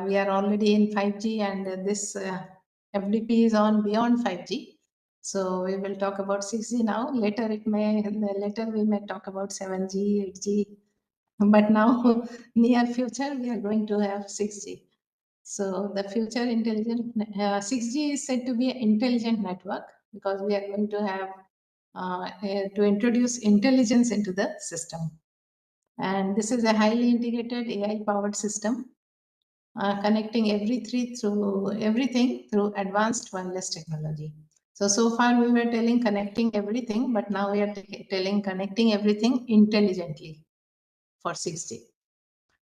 we are already in 5G, and this FDP is on beyond 5G. So we will talk about 6G now. Later we may talk about 7G, 8G, but now near future we are going to have 6G. So the future intelligent 6G is said to be an intelligent network because we are going to have to introduce intelligence into the system. And this is a highly integrated AI-powered system connecting everything through advanced wireless technology. So far we were telling connecting everything, but now we are telling connecting everything intelligently for 6G.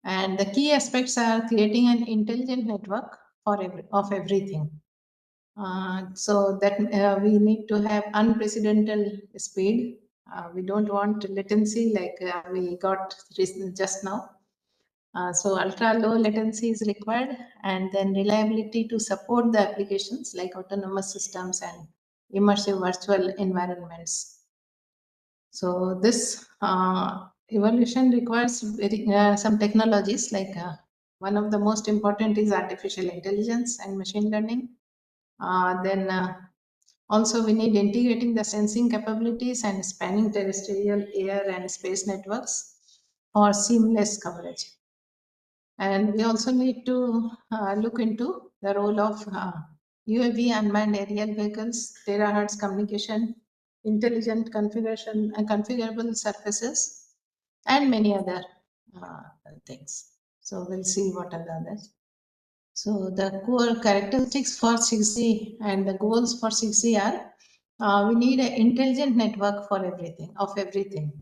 And the key aspects are creating an intelligent network of everything. So that we need to have unprecedented speed. We don't want latency like we got just now. So ultra low latency is required, and then reliability to support the applications like autonomous systems and immersive virtual environments. So this evolution requires some technologies like one of the most important is artificial intelligence and machine learning. Then also we need integrating the sensing capabilities and spanning terrestrial, air and space networks for seamless coverage. And we also need to look into the role of UAV, unmanned aerial vehicles, terahertz communication, intelligent configuration and configurable surfaces, and many other things. So we'll see what are the others. So the core characteristics for 6G and the goals for 6G are we need an intelligent network for everything, of everything.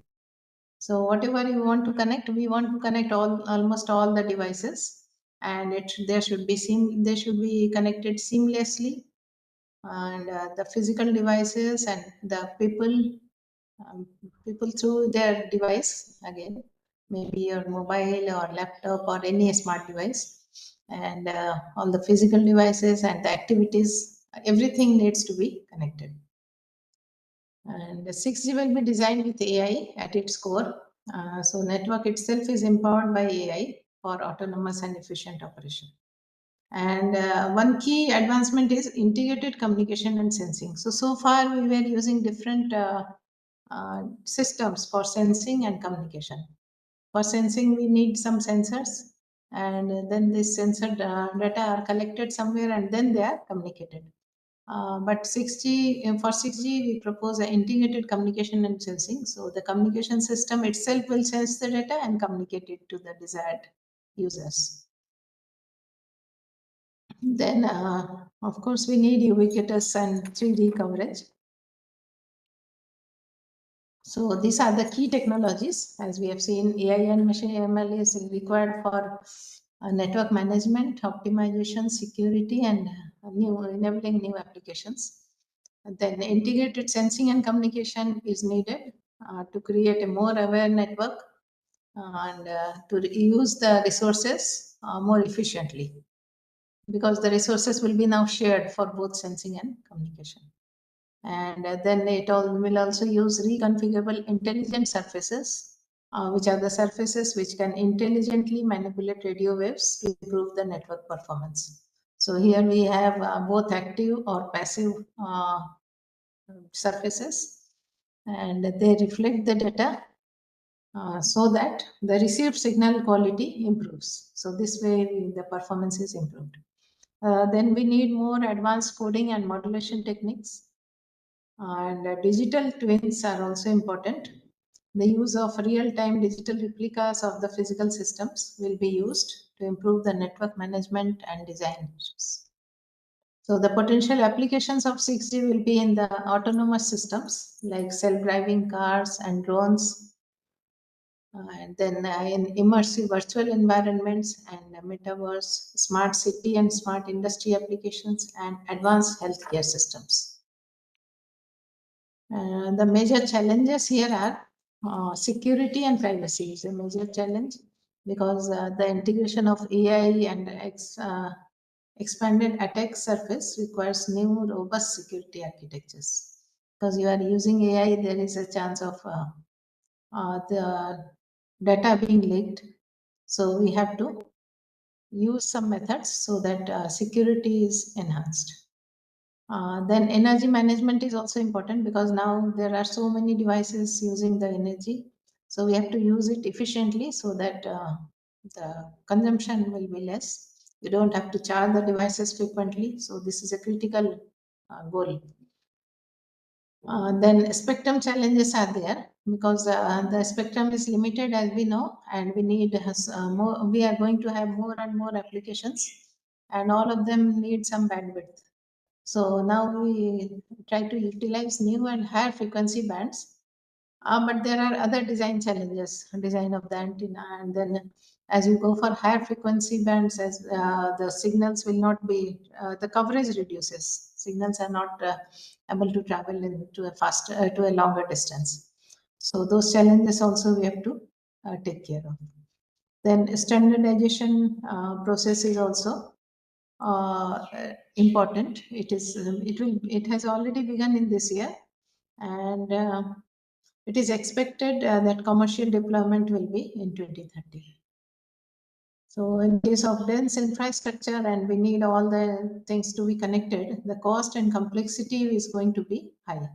So whatever you want to connect, we want to connect almost all the devices, and they should be connected seamlessly, and the physical devices and the people through their device again, maybe your mobile or laptop or any smart device, and all the physical devices and the activities, everything needs to be connected. And 6G will be designed with AI at its core. So network itself is empowered by AI for autonomous and efficient operation. And one key advancement is integrated communication and sensing. So far we were using different systems for sensing and communication. For sensing, we need some sensors, and then this sensor data are collected somewhere and then they are communicated. But 6G, for 6G, we propose an integrated communication and sensing. So the communication system itself will sense the data and communicate it to the desired users. Then, of course, we need ubiquitous and 3D coverage. So these are the key technologies. As we have seen, AI and machine ML is required for network management, optimization, security, and enabling new applications. And then integrated sensing and communication is needed to create a more aware network and to use the resources more efficiently, because the resources will be now shared for both sensing and communication. And then it will also use reconfigurable intelligent surfaces, which are the surfaces which can intelligently manipulate radio waves to improve the network performance. So here we have both active or passive surfaces, and they reflect the data so that the received signal quality improves. So this way the performance is improved. Then we need more advanced coding and modulation techniques. And digital twins are also important. The use of real-time digital replicas of the physical systems will be used to improve the network management and design issues. So the potential applications of 6G will be in the autonomous systems like self-driving cars and drones, and then in immersive virtual environments and metaverse, smart city and smart industry applications, and advanced healthcare systems. The major challenges here are security and privacy is a major challenge, because the integration of AI and expanded attack surface requires new robust security architectures. Because you are using AI, there is a chance of the data being leaked. So we have to use some methods so that security is enhanced. Then energy management is also important because now there are so many devices using the energy. So we have to use it efficiently so that the consumption will be less. You don't have to charge the devices frequently. So this is a critical goal. Then spectrum challenges are there because the spectrum is limited, as we know, and we need more. We are going to have more and more applications, and all of them need some bandwidth. So now we try to utilize new and higher frequency bands, but there are other design challenges, design of the antenna, and then as you go for higher frequency bands, as the signals will not be, the coverage reduces. Signals are not able to travel into a faster, to a longer distance. So those challenges also we have to take care of. Then standardization process is also important. It has already begun in this year, and it is expected that commercial deployment will be in 2030. So in case of dense infrastructure and we need all the things to be connected, the cost and complexity is going to be high.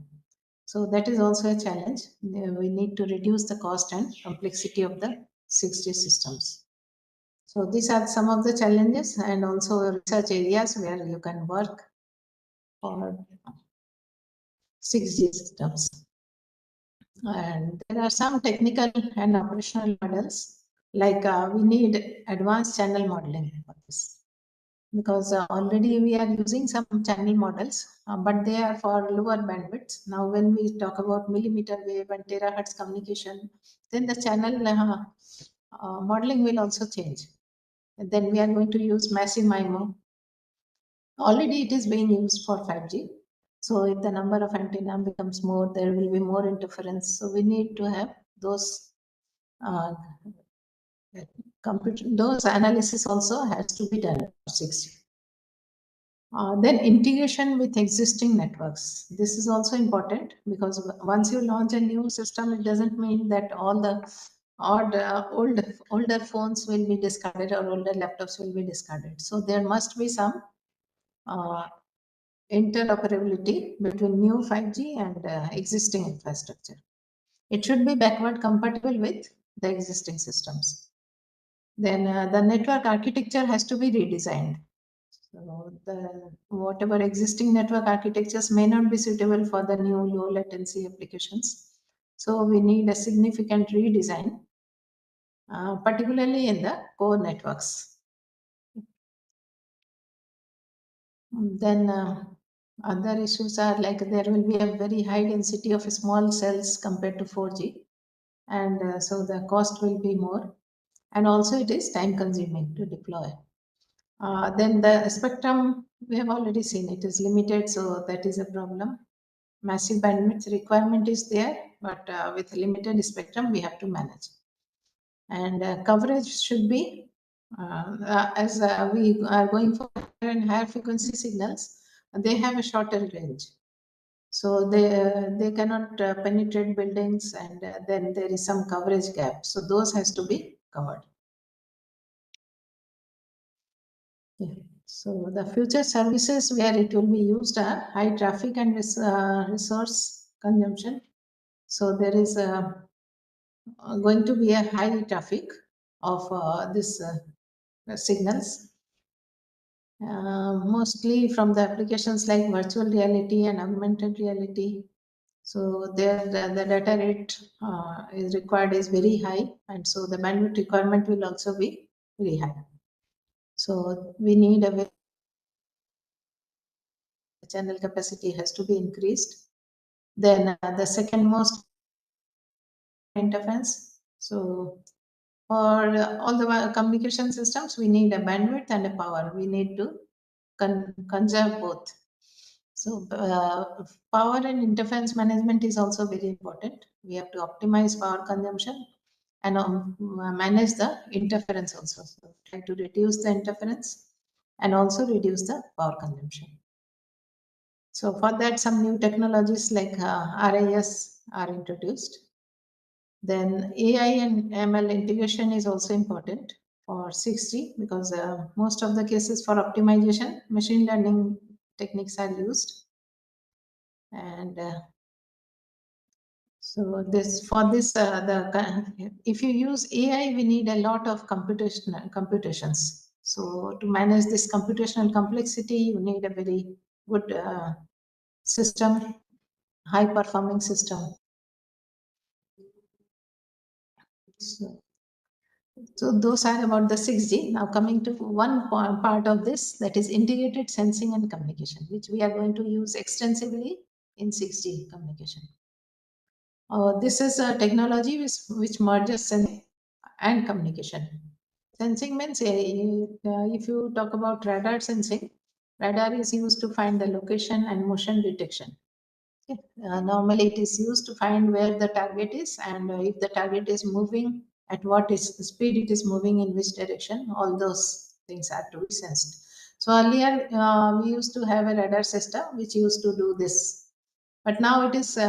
So that is also a challenge. We need to reduce the cost and complexity of the 6G systems. So these are some of the challenges and also research areas where you can work for 6G systems. And there are some technical and operational models, like we need advanced channel modeling for this. Because already we are using some channel models, but they are for lower bandwidths. Now, when we talk about millimeter wave and terahertz communication, then the channel modeling will also change. And then we are going to use massive MIMO. Already it is being used for 5G. So if the number of antenna becomes more, there will be more interference. So we need to have those uh, those analysis also has to be done for 6G. Then integration with existing networks. This is also important because once you launch a new system, it doesn't mean that all the older phones will be discarded or older laptops will be discarded. So there must be some uh, interoperability between new 5G and existing infrastructure. It should be backward compatible with the existing systems. Then the network architecture has to be redesigned. So the whatever existing network architectures may not be suitable for the new low latency applications. So we need a significant redesign, particularly in the core networks. Then other issues are like there will be a very high density of small cells compared to 4G, and so the cost will be more, and also it is time consuming to deploy. Then the spectrum, we have already seen it is limited, so that is a problem. Massive bandwidth requirement is there, but with limited spectrum, we have to manage. And coverage should be, as we are going for higher and higher frequency signals, they have a shorter range. So they cannot penetrate buildings, and then there is some coverage gap. So those has to be covered. Yeah. So the future services where it will be used are high traffic and resource consumption. So there is going to be a high traffic of this signals, mostly from the applications like virtual reality and augmented reality. So there the data rate is required is very high, and so the bandwidth requirement will also be very high. So we need a channel capacity has to be increased. Then the second most interference. So for all the communication systems, we need a bandwidth and a power. We need to conserve both. So power and interference management is also very important. We have to optimize power consumption and manage the interference also. So try to reduce the interference and also reduce the power consumption. So for that, some new technologies like RIS are introduced. Then AI and ML integration is also important for 6G because most of the cases for optimization, machine learning techniques are used. And so this for this if you use AI, we need a lot of computations. So to manage this computational complexity, you need a very good system, high performing system. So, so those are about the 6G. Now coming to one part of this, that is integrated sensing and communication, which we are going to use extensively in 6G communication. This is a technology which merges sensing and communication. Sensing means if you talk about radar sensing, radar is used to find the location and motion detection. Okay. Normally, it is used to find where the target is and if the target is moving, at what is speed it is moving, in which direction. All those things are to be sensed. So earlier, we used to have a radar system which used to do this, but now it is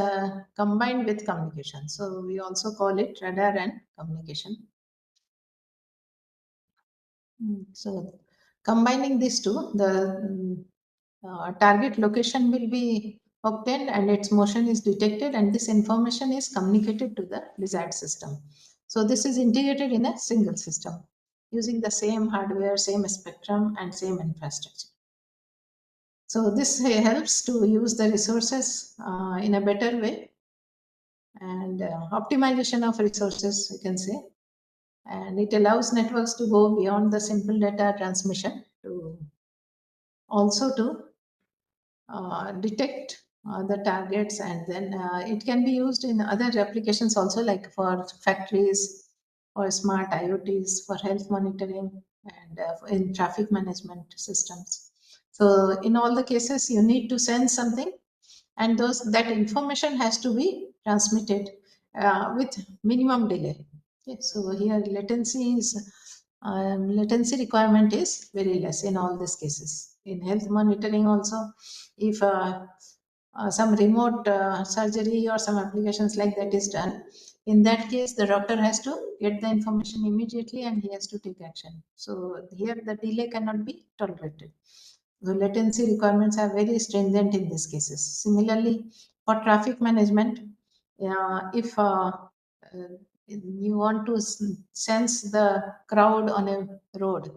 combined with communication. So we also call it radar and communication. So combining these two, the target location will be obtained and its motion is detected, and this information is communicated to the desired system. So this is integrated in a single system using the same hardware, same spectrum, and same infrastructure. So this helps to use the resources in a better way, and optimization of resources, we can say. And it allows networks to go beyond the simple data transmission to also to detect the targets, and then it can be used in other applications also, like for factories or smart IoTs, for health monitoring, and in traffic management systems. So in all the cases, you need to send something, and those that information has to be transmitted with minimum delay. Okay, so here latency requirement is very less in all these cases. In health monitoring also, if some remote surgery or some applications like that is done, in that case the doctor has to get the information immediately and he has to take action. So here the delay cannot be tolerated. The latency requirements are very stringent in these cases. Similarly, for traffic management, if you want to sense the crowd on a road,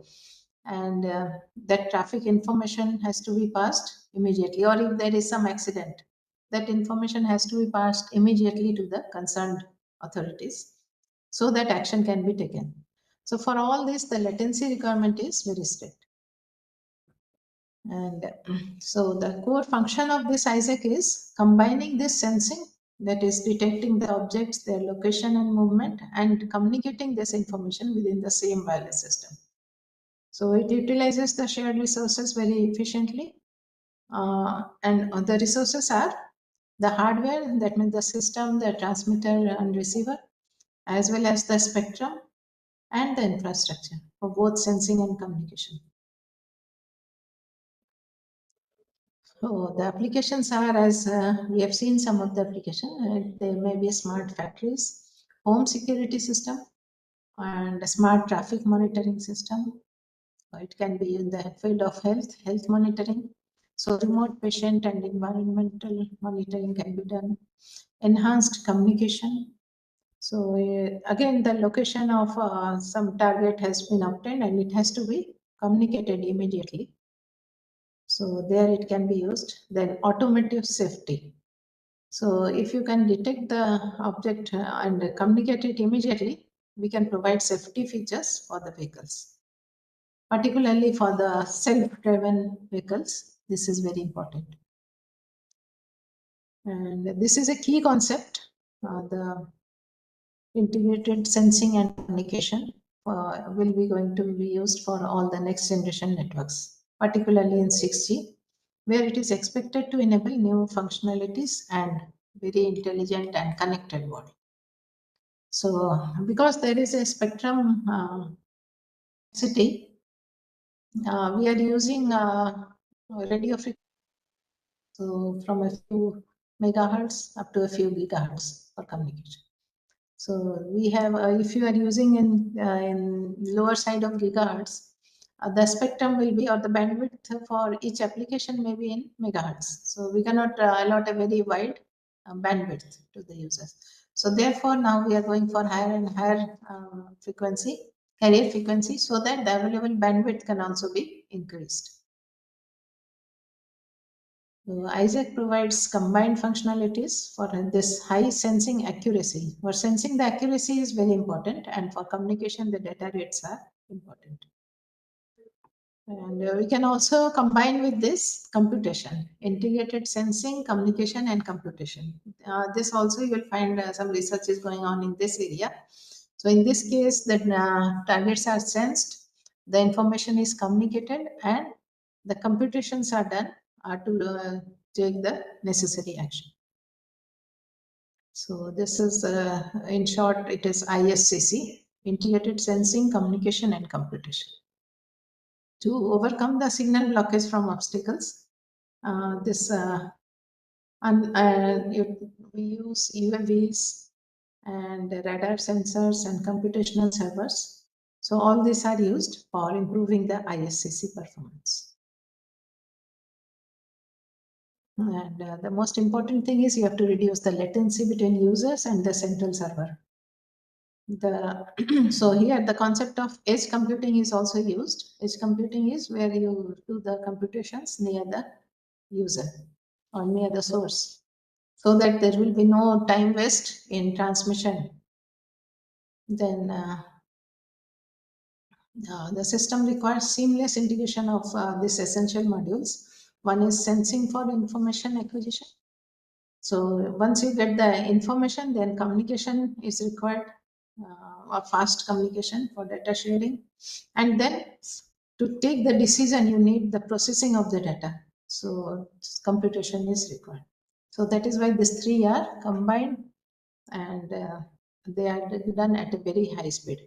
and that traffic information has to be passed immediately, or if there is some accident, that information has to be passed immediately to the concerned authorities so that action can be taken. So for all this, the latency requirement is very strict. And so the core function of this ISAC is combining this sensing, that is detecting the objects, their location and movement, and communicating this information within the same wireless system. So it utilizes the shared resources very efficiently. And the resources are the hardware, that means the system, the transmitter and receiver, as well as the spectrum and the infrastructure for both sensing and communication. So the applications are, as we have seen some of the application, they may be smart factories, home security system, and a smart traffic monitoring system. It can be in the field of health monitoring. So remote patient and environmental monitoring can be done. Enhanced communication. So again, the location of some target has been obtained and it has to be communicated immediately. So there it can be used. Then automotive safety. So if you can detect the object and communicate it immediately, we can provide safety features for the vehicles. Particularly for the self-driven vehicles, this is very important. And this is a key concept, the integrated sensing and communication will be going to be used for all the next generation networks, particularly in 6G, where it is expected to enable new functionalities and very intelligent and connected world. So because there is a spectrum city, we are using radio frequency, so from a few megahertz up to a few gigahertz for communication. So we have, if you are using in lower side of gigahertz, the spectrum will be, or the bandwidth for each application may be in megahertz. So we cannot allot a very wide bandwidth to the users. So therefore, now we are going for higher and higher carrier frequency, so that the available bandwidth can also be increased. Isaac provides combined functionalities for this high sensing accuracy. For sensing, the accuracy is very important, and for communication, the data rates are important. And we can also combine with this computation, integrated sensing, communication, and computation. This also you will find some research is going on in this area. So in this case, the targets are sensed, the information is communicated, and the computations are done to take the necessary action. So this is, in short, it is ISCC, Integrated Sensing, Communication, and Computation. To overcome the signal blockage from obstacles, this we use UAVs and radar sensors and computational servers. So all these are used for improving the ISCC performance. And the most important thing is you have to reduce the latency between users and the central server. So here the concept of edge computing is also used. Edge computing is where you do the computations near the user or near the source, so that there will be no time waste in transmission. Then the system requires seamless integration of these essential modules. One is sensing for information acquisition. So once you get the information, then communication is required, or fast communication for data sharing. And then to take the decision, you need the processing of the data. So computation is required. So that is why these three are combined, and they are done at a very high speed.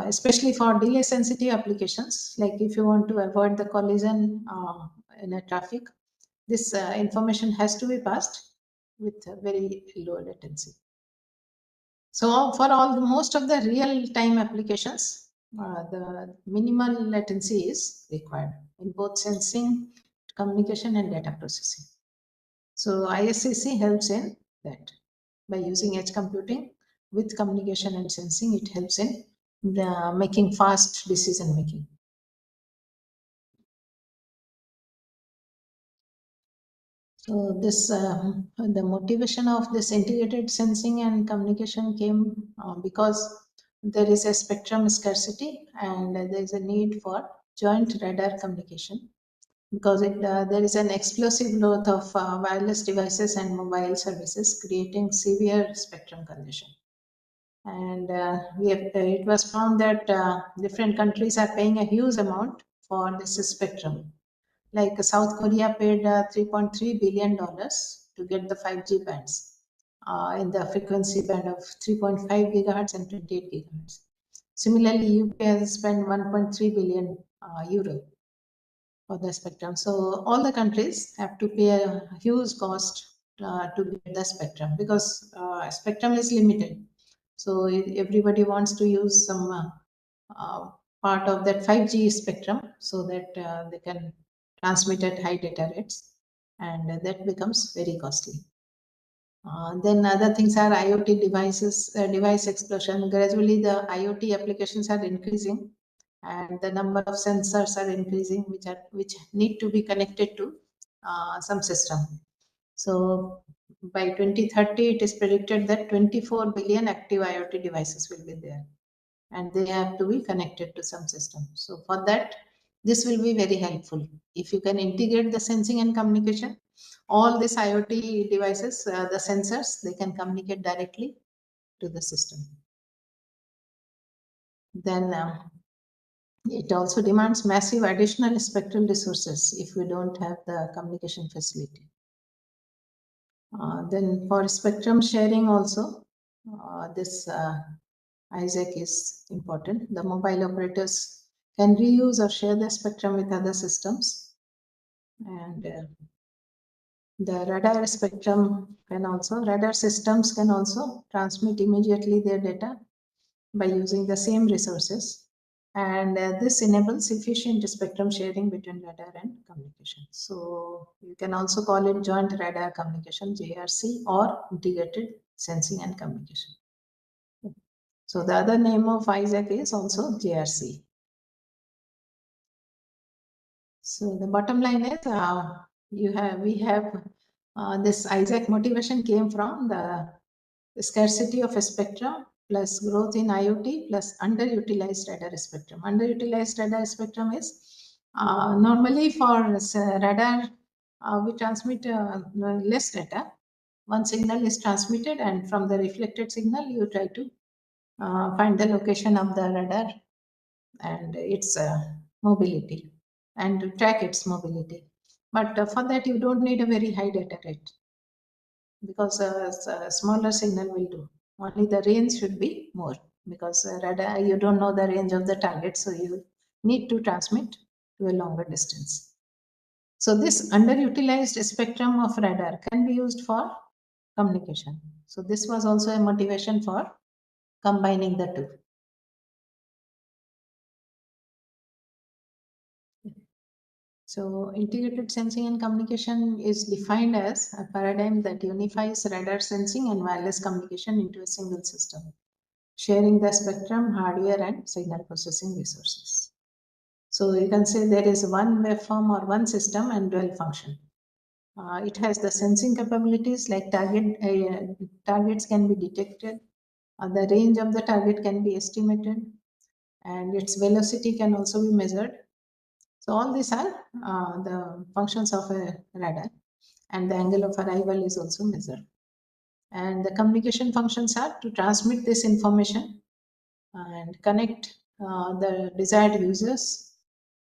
Especially for delay sensitive applications, like if you want to avoid the collision in a traffic, this information has to be passed with a very low latency. So for most of the real time applications, the minimal latency is required in both sensing, communication, and data processing. So ISCC helps in that. By using edge computing with communication and sensing, it helps in making fast decision making. So this the motivation of this integrated sensing and communication came because there is a spectrum scarcity, and there is a need for joint radar communication, because there is an explosive growth of wireless devices and mobile services, creating severe spectrum congestion. And it was found that different countries are paying a huge amount for this spectrum. Like South Korea paid $3.3 billion to get the 5G bands in the frequency band of 3.5 gigahertz and 28 gigahertz. Similarly, UK has spent 1.3 billion euro for the spectrum. So all the countries have to pay a huge cost to get the spectrum, because spectrum is limited. So everybody wants to use some part of that 5G spectrum, so that they can transmit at high data rates, and that becomes very costly. Then other things are IoT devices, device explosion. Gradually, the IoT applications are increasing, and the number of sensors are increasing, which need to be connected to some system. So by 2030, it is predicted that 24 billion active IoT devices will be there, and they have to be connected to some system. So for that, this will be very helpful. If you can integrate the sensing and communication, all these IoT devices, the sensors, they can communicate directly to the system. Then it also demands massive additional spectral resources if we don't have the communication facility. Then for spectrum sharing also, this Isaac is important. The mobile operators can reuse or share the spectrum with other systems, and The radar spectrum can also, radar systems can also transmit immediately their data by using the same resources. And this enables efficient spectrum sharing between radar and communication. So you can also call it joint radar communication, JRC, or integrated sensing and communication. So the other name of ISAC is also JRC. So the bottom line is we have this ISAC motivation came from the scarcity of a spectrum plus growth in IoT plus underutilized radar spectrum. Underutilized radar spectrum is normally for radar we transmit less data. One signal is transmitted, and from the reflected signal you try to find the location of the radar and its mobility and track its mobility. But for that, you don't need a very high data rate because a smaller signal will do. Only the range should be more because radar, you don't know the range of the target, so you need to transmit to a longer distance. So this underutilized spectrum of radar can be used for communication. So this was also a motivation for combining the two. So, integrated sensing and communication is defined as a paradigm that unifies radar sensing and wireless communication into a single system, sharing the spectrum, hardware, and signal processing resources. So, you can say there is one waveform or one system and dual function. It has the sensing capabilities like targets can be detected, the range of the target can be estimated, and its velocity can also be measured. So all these are the functions of a radar, and the angle of arrival is also measured. And the communication functions are to transmit this information and connect the desired users,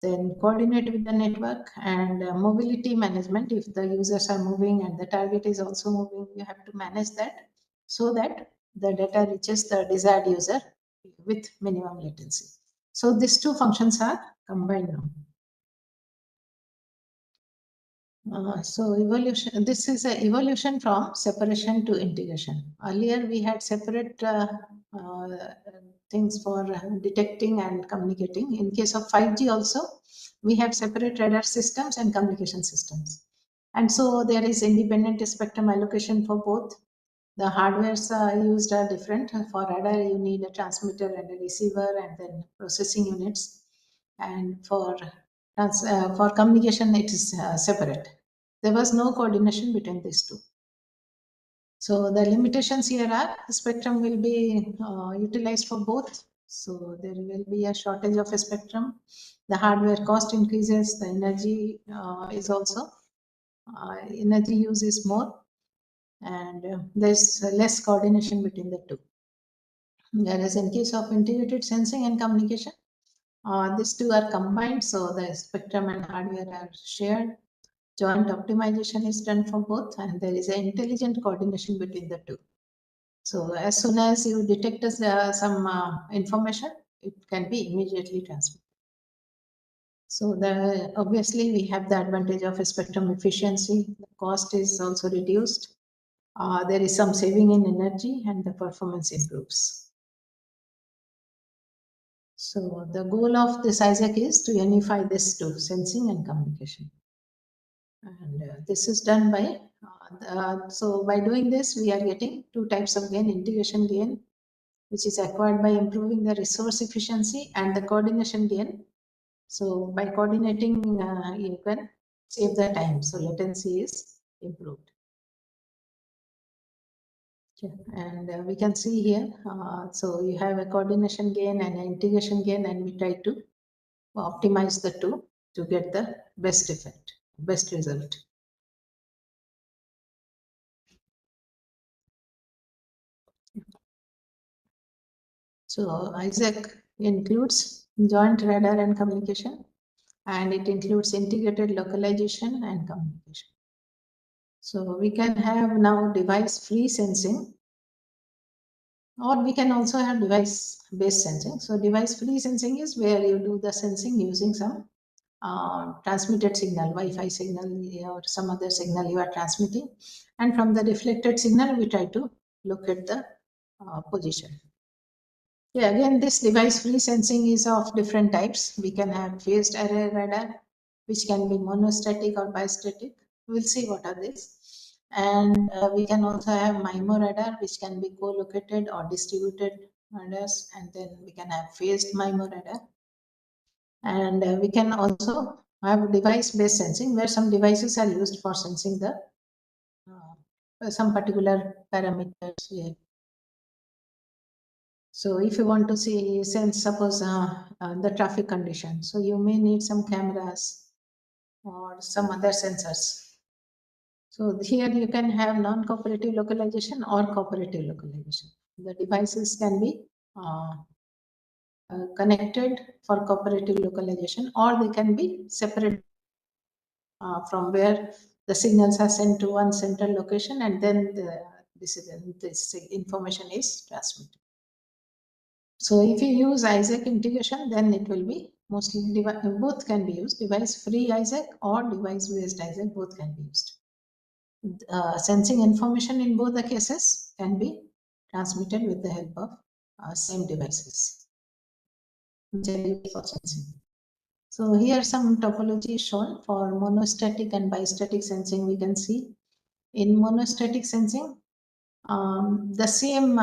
then coordinate with the network, and mobility management. If the users are moving and the target is also moving, you have to manage that so that the data reaches the desired user with minimum latency. So these two functions are combined now. So evolution, this is an evolution from separation to integration. Earlier we had separate uh, things for detecting and communicating. In case of 5G also, we have separate radar systems and communication systems. And so there is independent spectrum allocation for both. The hardwares used are different. For radar, you need a transmitter and a receiver and then processing units. And for communication, it is separate. There was no coordination between these two. So the limitations here are spectrum will be utilized for both. So there will be a shortage of a spectrum. The hardware cost increases. The energy is also energy use is more, and there's less coordination between the two. Whereas in case of integrated sensing and communication, these two are combined, so the spectrum and hardware are shared. Joint optimization is done for both, and there is an intelligent coordination between the two. So as soon as you detect some information, it can be immediately transmitted. So the obviously we have the advantage of spectrum efficiency. The cost is also reduced. There is some saving in energy, and the performance improves. So the goal of this ISAC is to unify this to sensing and communication. And this is done by, so by doing this, we are getting two types of gain: integration gain, which is acquired by improving the resource efficiency, and the coordination gain. So by coordinating, you can save the time. So latency is improved. Okay. And we can see here, so you have a coordination gain and an integration gain, and we try to optimize the two to get the best effect, best result. So ISAC includes joint radar and communication, and it includes integrated localization and communication. So we can have now device free sensing, or we can also have device based sensing. So device free sensing is where you do the sensing using some transmitted signal, Wi-Fi signal or some other signal you are transmitting, and from the reflected signal we try to locate the position. Yeah, again, this device-free sensing is of different types. We can have phased array radar, which can be monostatic or bistatic. We'll see what are these. And we can also have MIMO radar, which can be co-located or distributed radars. And then we can have phased MIMO radar. And we can also have device-based sensing, where some devices are used for sensing the some particular parameters. Yeah. So if you want to see, sense, suppose the traffic condition, so you may need some cameras or some other sensors. So here you can have non-cooperative localization or cooperative localization. The devices can be connected for cooperative localization, or they can be separate from where the signals are sent to one central location, and then this information is transmitted. So if you use Isaac integration, then it will be mostly both can be used. Device-free Isaac or device-based Isaac, both can be used. Sensing information in both the cases can be transmitted with the help of same devices, which are used for sensing. So here some topology is shown for monostatic and bistatic sensing. We can see in monostatic sensing, the same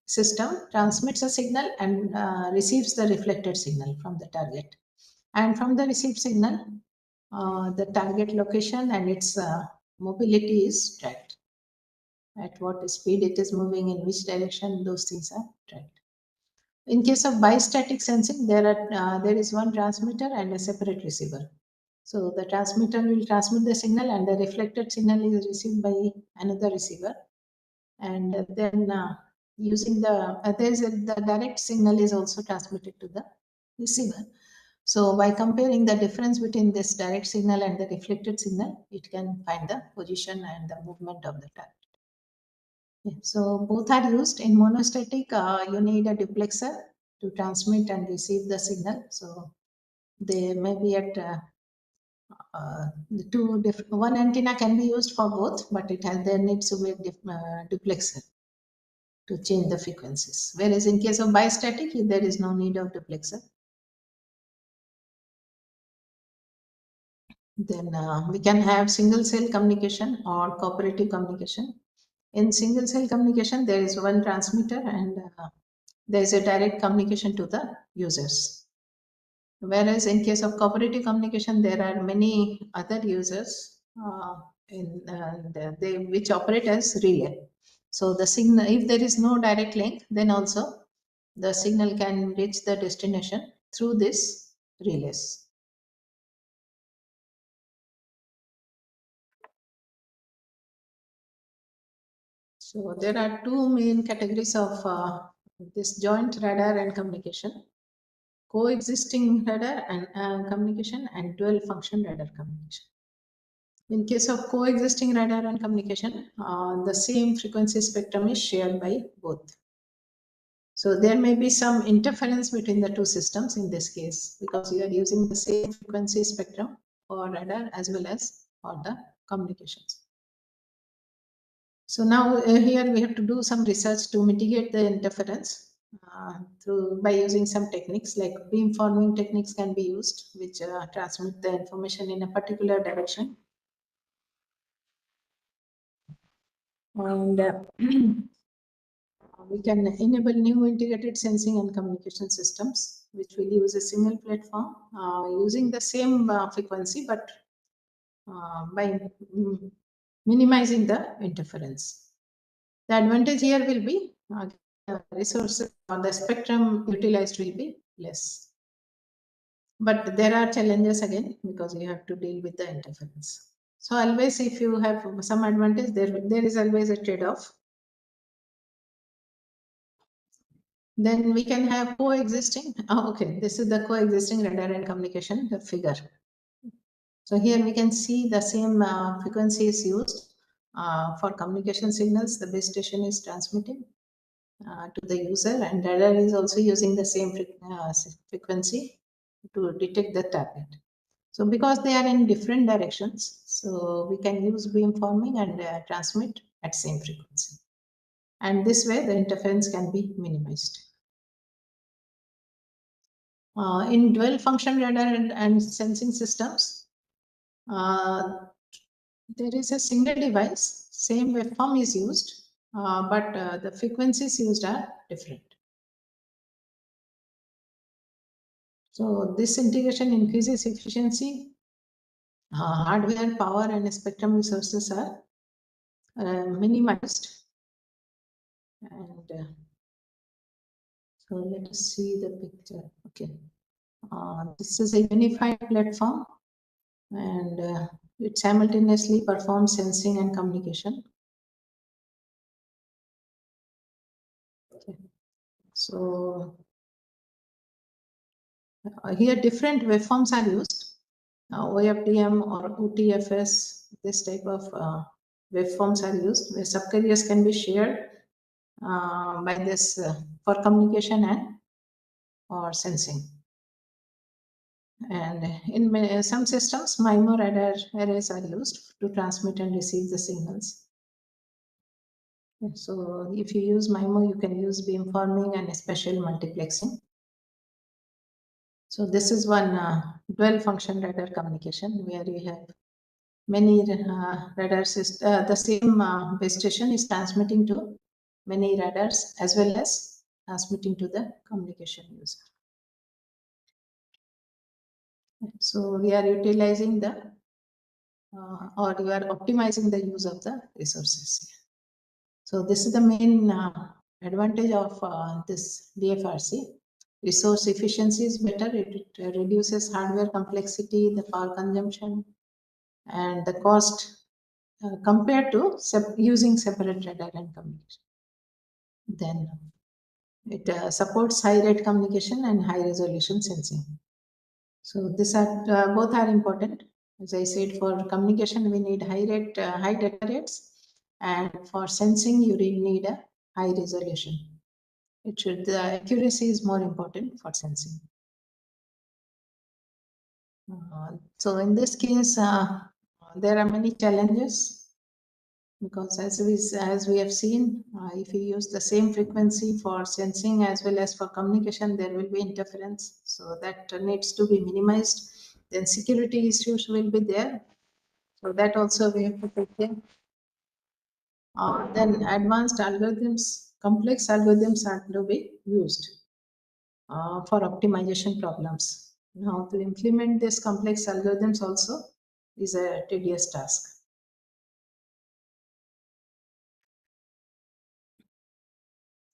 system transmits a signal and receives the reflected signal from the target. And from the received signal, the target location and its mobility is tracked. At what speed it is moving, in which direction, those things are tracked. In case of bistatic sensing, there is one transmitter and a separate receiver. So the transmitter will transmit the signal, and the reflected signal is received by another receiver. And then using the direct signal is also transmitted to the receiver. So by comparing the difference between this direct signal and the reflected signal, it can find the position and the movement of the target. Yeah, so both are used. In monostatic, you need a duplexer to transmit and receive the signal. So they may be at the two different. One antenna can be used for both, but there needs to be a duplexer to change the frequencies. Whereas in case of bistatic, there is no need of duplexer. Then we can have single cell communication or cooperative communication. In single cell communication, there is one transmitter and there is a direct communication to the users. Whereas in case of cooperative communication, there are many other users which operate as relay. So the signal, if there is no direct link, then also the signal can reach the destination through this relays. So there are two main categories of this joint radar and communication: coexisting radar and communication, and dual function radar communication. In case of coexisting radar and communication, the same frequency spectrum is shared by both. So there may be some interference between the two systems in this case, because you are using the same frequency spectrum for radar as well as for the communications. So now here we have to do some research to mitigate the interference by using some techniques like beamforming techniques can be used, which transmit the information in a particular direction. And we can enable new integrated sensing and communication systems, which will use a single platform using the same frequency, but by minimizing the interference. The advantage here will be resources or the spectrum utilized will be less. But there are challenges again, because you have to deal with the interference. So always, if you have some advantage, there is always a trade-off. Then we can have coexisting. Okay, this is the coexisting radar and communication figure. So here we can see the same frequency is used for communication signals. The base station is transmitting to the user, and radar is also using the same frequency to detect the target. So because they are in different directions, so we can use beamforming and transmit at same frequency. And this way the interference can be minimized. In dual function radar and sensing systems, there is a single device, same waveform is used, but the frequencies used are different. So this integration increases efficiency, hardware, power, and spectrum resources are minimized. And so let us see the picture. Okay, this is a unified platform, and it simultaneously performs sensing and communication. Okay. So here different waveforms are used. OFDM or OTFS, this type of waveforms are used where subcarriers can be shared by this for communication and or sensing. And in some systems, MIMO radar arrays are used to transmit and receive the signals. So if you use MIMO, you can use beamforming and special multiplexing. So this is one dual function radar communication where you have many radar systems. The same base station is transmitting to many radars as well as transmitting to the communication user. So we are utilizing the or we are optimizing the use of the resources. So this is the main advantage of this DFRC. Resource efficiency is better. It reduces hardware complexity, the power consumption, and the cost compared to using separate radar and communication. Then it supports high rate communication and high resolution sensing. So this are both are important. As I said, for communication we need high data rates, and for sensing you really need a high resolution. The accuracy is more important for sensing. So in this case, there are many challenges because as we have seen, if you use the same frequency for sensing as well as for communication, there will be interference. So that needs to be minimized. Then security issues will be there. So that also we have to take care. Then advanced algorithms, complex algorithms are to be used for optimization problems. Now to implement this complex algorithms also is a tedious task.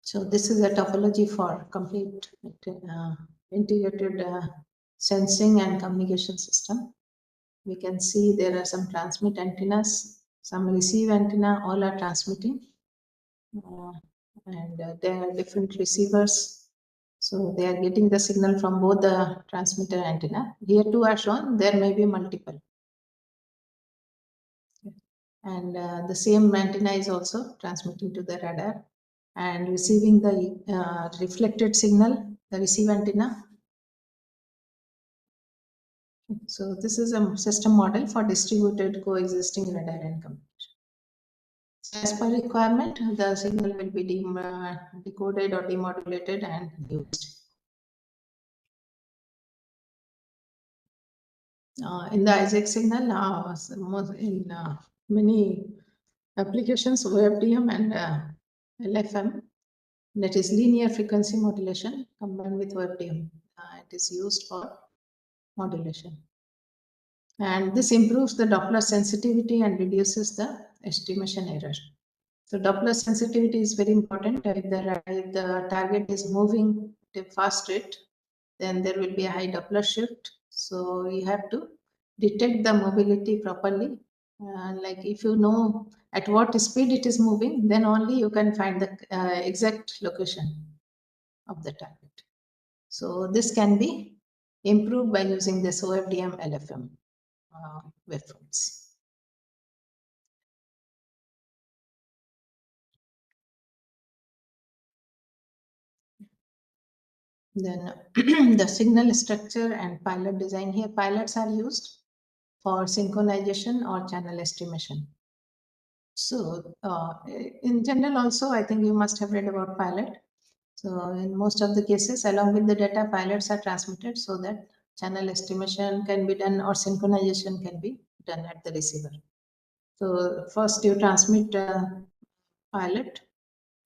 So this is a topology for complete integrated sensing and communication system. We can see there are some transmit antennas, some receive antenna, all are transmitting. And there are different receivers. So they are getting the signal from both the transmitter antenna. Here two are shown, there may be multiple. And the same antenna is also transmitting to the radar and receiving the reflected signal, the receive antenna. So this is a system model for distributed coexisting radar and communication. As per requirement, the signal will be decoded or demodulated and used. In the Isaac signal, in many applications, OFDM and LFM, that is linear frequency modulation combined with OFDM. It is used for modulation. And this improves the Doppler sensitivity and reduces the estimation error. So Doppler sensitivity is very important. If the target is moving at a fast rate, then there will be a high Doppler shift. So you have to detect the mobility properly. Like if you know at what speed it is moving, then only you can find the exact location of the target. So this can be improved by using this OFDM LFM waveforms. Then the signal structure and pilot design. Here, pilots are used for synchronization or channel estimation. So, in general, also, I think you must have read about pilot. So, in most of the cases, along with the data, pilots are transmitted so that channel estimation can be done or synchronization can be done at the receiver. So, first you transmit pilot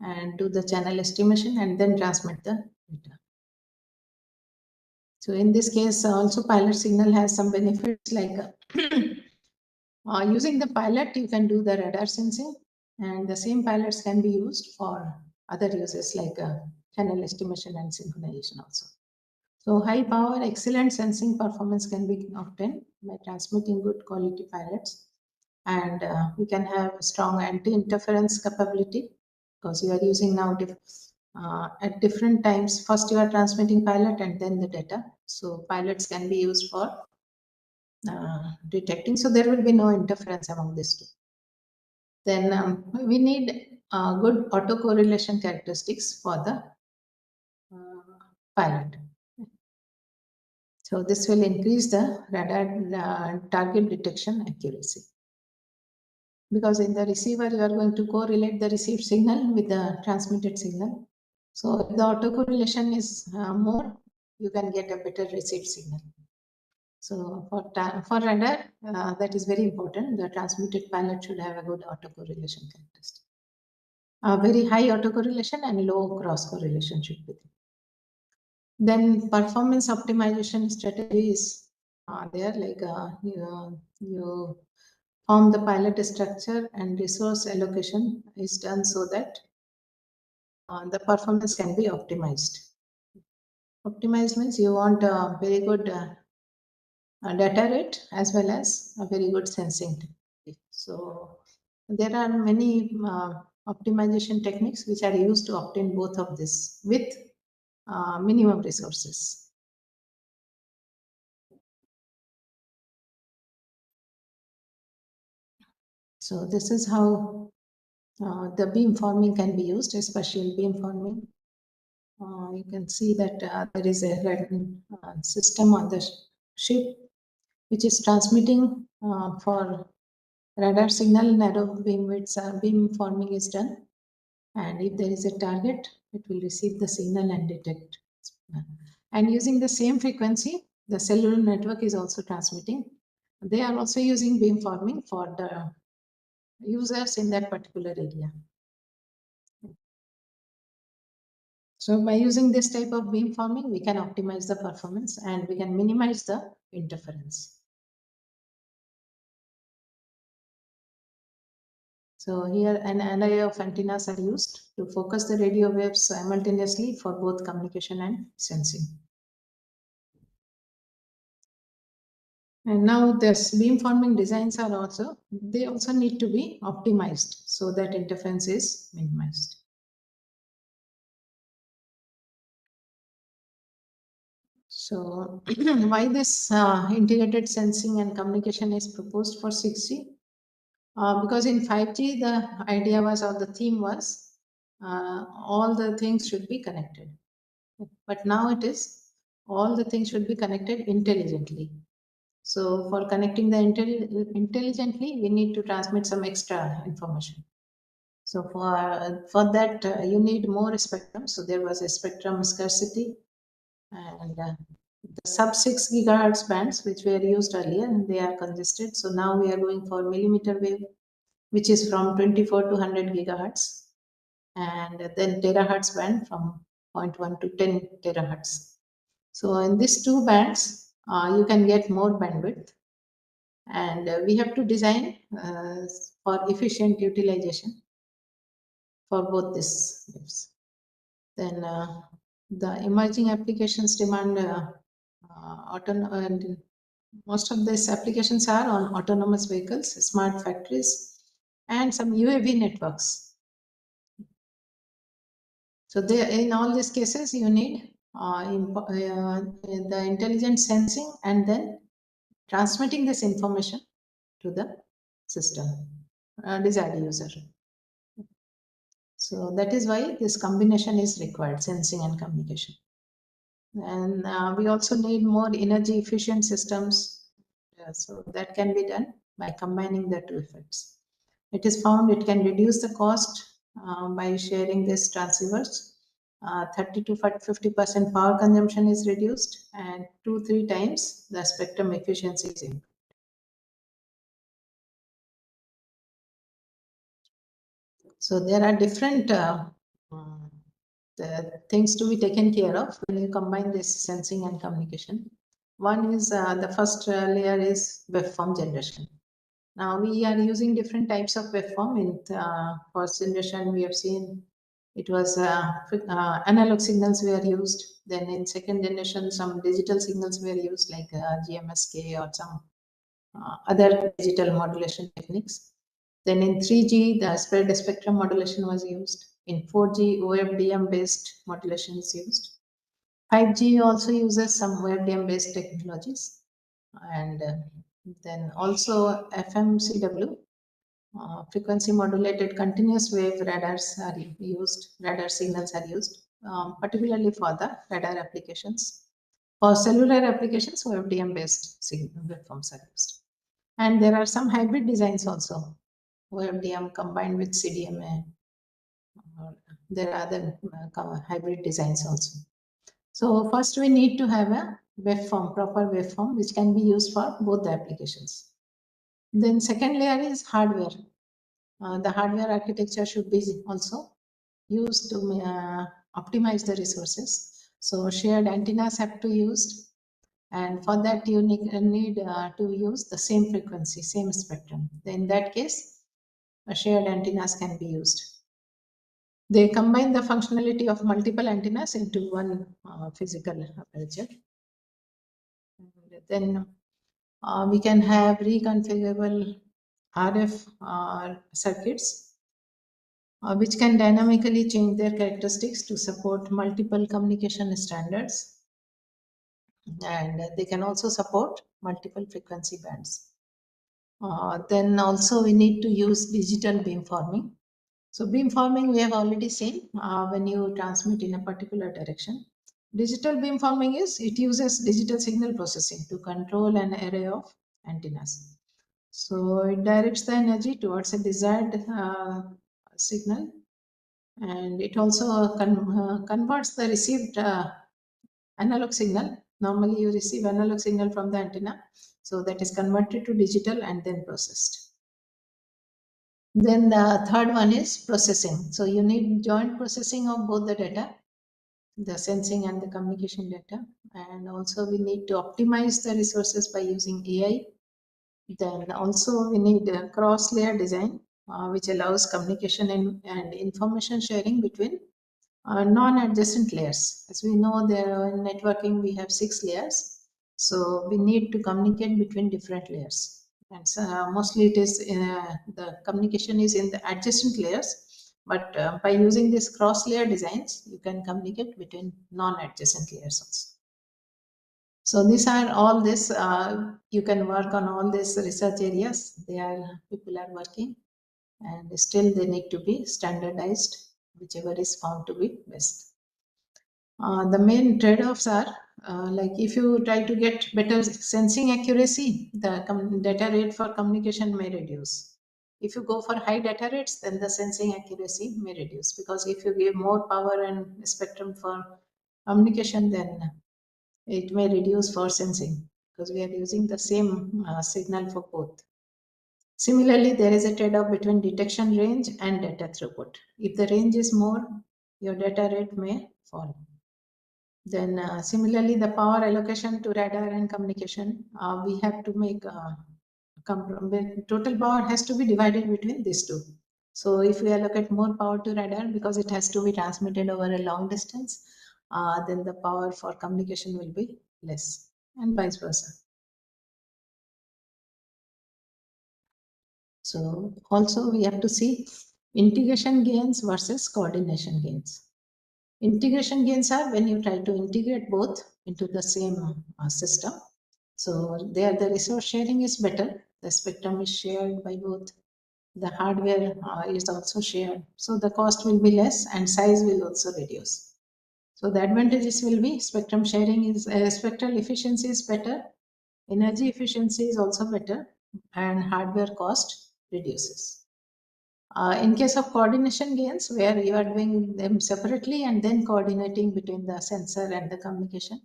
and do the channel estimation and then transmit the data. So, in this case, also pilot signal has some benefits like using the pilot, you can do the radar sensing, and the same pilots can be used for other uses like channel estimation and synchronization also. So high power, excellent sensing performance can be obtained by transmitting good quality pilots, and we can have strong anti-interference capability because you are using now at different times. First, you are transmitting pilot and then the data. So pilots can be used for detecting. So there will be no interference among these two. Then we need good autocorrelation characteristics for the pilot. So this will increase the radar target detection accuracy. Because in the receiver, you are going to correlate the received signal with the transmitted signal. So if the autocorrelation is more, you can get a better received signal. So for radar, that is very important. The transmitted pilot should have a good autocorrelation characteristic. Very high autocorrelation and low cross correlation should be there. Then performance optimization strategies are there, like you form the pilot structure and resource allocation is done so that the performance can be optimized. Optimized means you want a very good data rate as well as a very good sensing technique. So there are many optimization techniques which are used to obtain both of this with minimum resources. So this is how the beam forming can be used, especially beam forming. You can see that there is a system on the ship which is transmitting for radar signal. Narrow beam widths, beam forming is done, and if there is a target, it will receive the signal and detect. And using the same frequency, the cellular network is also transmitting. They are also using beam forming for the users in that particular area. So by using this type of beam forming, we can optimize the performance and we can minimize the interference. So here an array of antennas are used to focus the radio waves simultaneously for both communication and sensing. And now this beam forming designs are also, they also need to be optimized so that interference is minimized. So why this integrated sensing and communication is proposed for 6G? Because in 5G, the idea was or the theme was all the things should be connected. But now it is all the things should be connected intelligently. So for connecting the intelligently, we need to transmit some extra information. So for that, you need more spectrum. So there was a spectrum scarcity, and the sub 6 gigahertz bands which were used earlier, they are congested. So now we are going for millimeter wave, which is from 24 to 100 gigahertz, and then terahertz band from zero point 0.1 to 10 terahertz. So in these two bands, you can get more bandwidth, and we have to design for efficient utilization for both these waves. Then the emerging applications demand and most of these applications are on autonomous vehicles, smart factories, and some UAV networks. So in all these cases, you need the intelligent sensing and then transmitting this information to the system, desired user. So that is why this combination is required, sensing and communication. And we also need more energy efficient systems. So that can be done by combining the two effects. It is found it can reduce the cost by sharing these transceivers. 30 to 50% power consumption is reduced, and 2-3 times the spectrum efficiency is improved. So there are different the things to be taken care of when you combine this sensing and communication. One is the first layer is waveform generation. Now we are using different types of waveform. In first generation, we have seen it was analog signals were used. Then in second generation, some digital signals were used like GMSK or some other digital modulation techniques. Then in 3G, the spread spectrum modulation was used. In 4G, OFDM based modulation is used. 5G also uses some OFDM based technologies. And then also FMCW, frequency modulated continuous wave radars are used, radar signals are used, particularly for the radar applications. For cellular applications, OFDM based waveforms are used. And there are some hybrid designs also, OFDM combined with CDMA. There are other hybrid designs also. So first we need to have a waveform, proper waveform, which can be used for both the applications. Then second layer is hardware. The hardware architecture should be also used to optimize the resources. So shared antennas have to be used, and for that you need to use the same frequency, same spectrum. In that case, shared antennas can be used. They combine the functionality of multiple antennas into one physical aperture. And then we can have reconfigurable RF circuits, which can dynamically change their characteristics to support multiple communication standards, and they can also support multiple frequency bands. Then also we need to use digital beamforming. So beamforming we have already seen when you transmit in a particular direction. Digital beamforming is it uses digital signal processing to control an array of antennas. So it directs the energy towards a desired signal, and it also converts the received analog signal. Normally you receive analog signal from the antenna, so that is converted to digital and then processed. Then the third one is processing. So you need joint processing of both the data, the sensing and the communication data. And also we need to optimize the resources by using AI. Then also we need a cross-layer design, which allows communication and information sharing between non-adjacent layers. As we know, there in networking we have 6 layers, so we need to communicate between different layers. And so, mostly it is the communication is in the adjacent layers, but by using this cross-layer designs, you can communicate between non-adjacent layers also. So these are all this. You can work on all these research areas. People are working, and still they need to be standardized, whichever is found to be best. The main trade-offs are like if you try to get better sensing accuracy, the data rate for communication may reduce. If you go for high data rates, then the sensing accuracy may reduce, because if you give more power and spectrum for communication, then it may reduce for sensing, because we are using the same signal for both. Similarly, there is a trade-off between detection range and data throughput. If the range is more, your data rate may fall. Then similarly, the power allocation to radar and communication, we have to make total power has to be divided between these two. So if we allocate more power to radar because it has to be transmitted over a long distance, then the power for communication will be less, and vice versa. So also we have to see integration gains versus coordination gains. Integration gains are when you try to integrate both into the same system. So there the resource sharing is better. The spectrum is shared by both. The hardware is also shared. So the cost will be less and size will also reduce. So the advantages will be spectrum sharing is spectral efficiency is better, energy efficiency is also better, and hardware cost reduces. In case of coordination gains, where you are doing them separately and then coordinating between the sensor and the communication,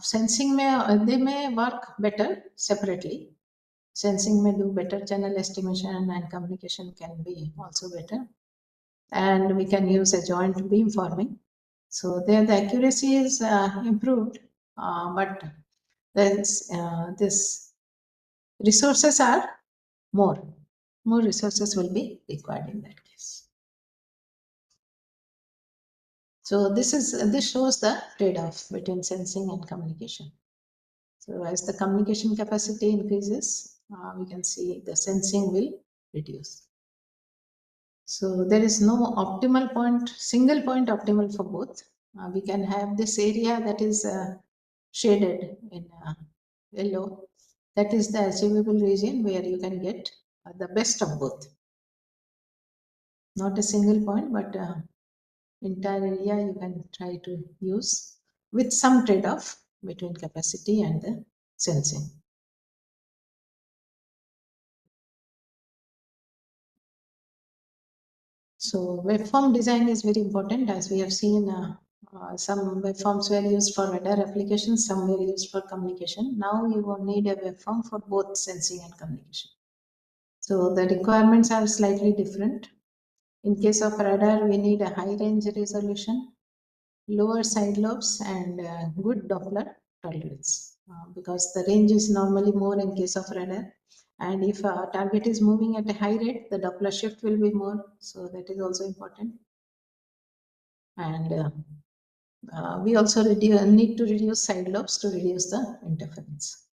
sensing they may work better separately. Sensing may do better channel estimation and communication can be also better. And we can use a joint beamforming. So there the accuracy is improved, but this resources are more. More resources will be required in that case. So this shows the trade-off between sensing and communication. So as the communication capacity increases, we can see the sensing will reduce. So there is no optimal point, single point optimal for both. We can have this area that is shaded in yellow. That is the achievable region where you can get the best of both. Not a single point, but entire area you can try to use with some trade-off between capacity and the sensing. So waveform design is very important, as we have seen. Some waveforms were used for radar applications, some were used for communication. Now you will need a waveform for both sensing and communication. So the requirements are slightly different. In case of radar, we need a high range resolution, lower side lobes, and good Doppler tolerance, because the range is normally more in case of radar. And if a target is moving at a high rate, the Doppler shift will be more. So that is also important. And we also need to reduce side lobes to reduce the interference.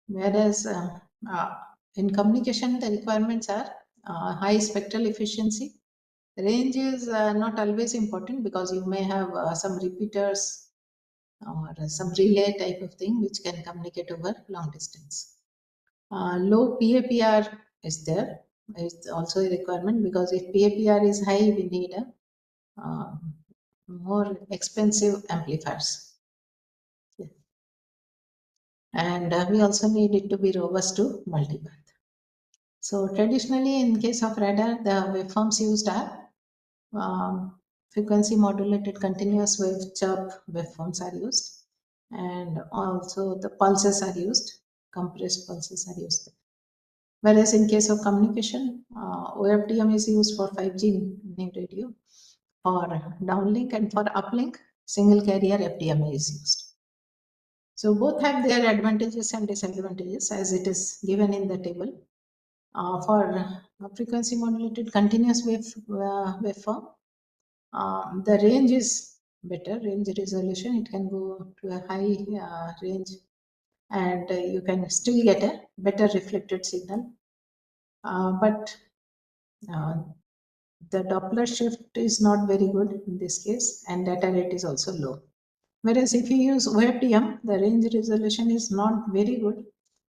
Whereas in communication, the requirements are high spectral efficiency. Range is not always important because you may have some repeaters or some relay type of thing which can communicate over long distance. Low PAPR is there. It's also a requirement because if PAPR is high, we need a more expensive amplifiers. Yeah. And we also need it to be robust to multipath. So traditionally, in case of radar, the waveforms used are frequency modulated continuous wave chirp waveforms are used, and also the pulses are used, compressed pulses are used. Whereas in case of communication, OFDM is used for 5G new radio, for downlink, and for uplink, single carrier FDMA is used. So both have their advantages and disadvantages as it is given in the table. For frequency modulated continuous waveform, the range is better, range resolution. It can go to a high range, and you can still get a better reflected signal. But the Doppler shift is not very good in this case, and data rate is also low. Whereas if you use OFDM, the range resolution is not very good,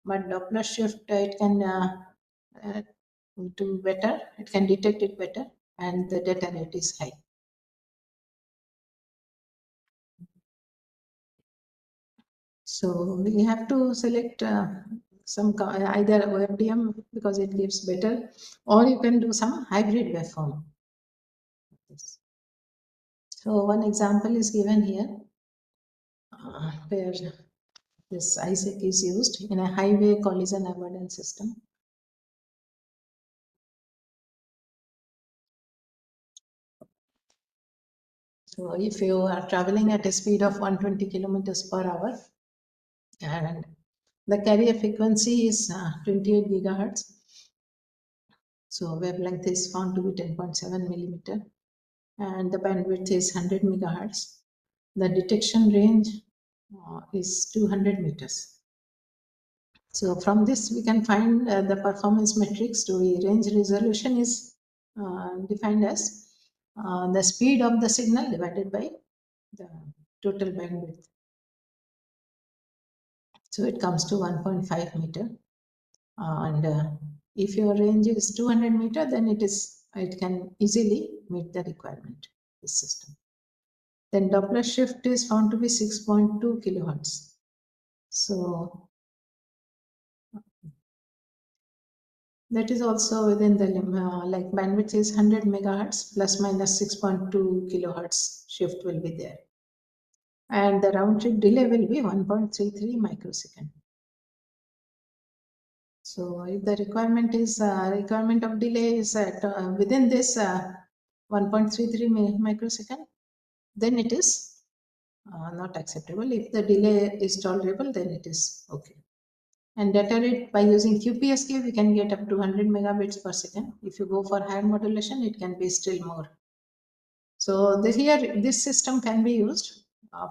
but Doppler shift it can uh, do better, it can detect it better, and the data rate is high. So we have to select some either OFDM because it gives better, or you can do some hybrid waveform. So one example is given here, where this ISEC is used in a highway collision avoidance system. So if you are traveling at a speed of 120 kilometers per hour and the carrier frequency is 28 gigahertz, so wavelength is found to be 10.7 millimeter and the bandwidth is 100 megahertz. The detection range is 200 meters. So from this we can find the performance metrics to range resolution is defined as the speed of the signal divided by the total bandwidth. So it comes to 1.5 meter. And if your range is 200 meter, then it can easily meet the requirement, this system. Then Doppler shift is found to be 6.2 kilohertz. So that is also within the like bandwidth is 100 megahertz plus minus 6.2 kilohertz shift will be there. And the round trip delay will be 1.33 microsecond. So if the requirement of delay is at within this 1.33 microsecond, then it is not acceptable. If the delay is tolerable, then it is okay. And data rate by using QPSK, we can get up to 100 megabits per second. If you go for higher modulation, it can be still more. So here, this system can be used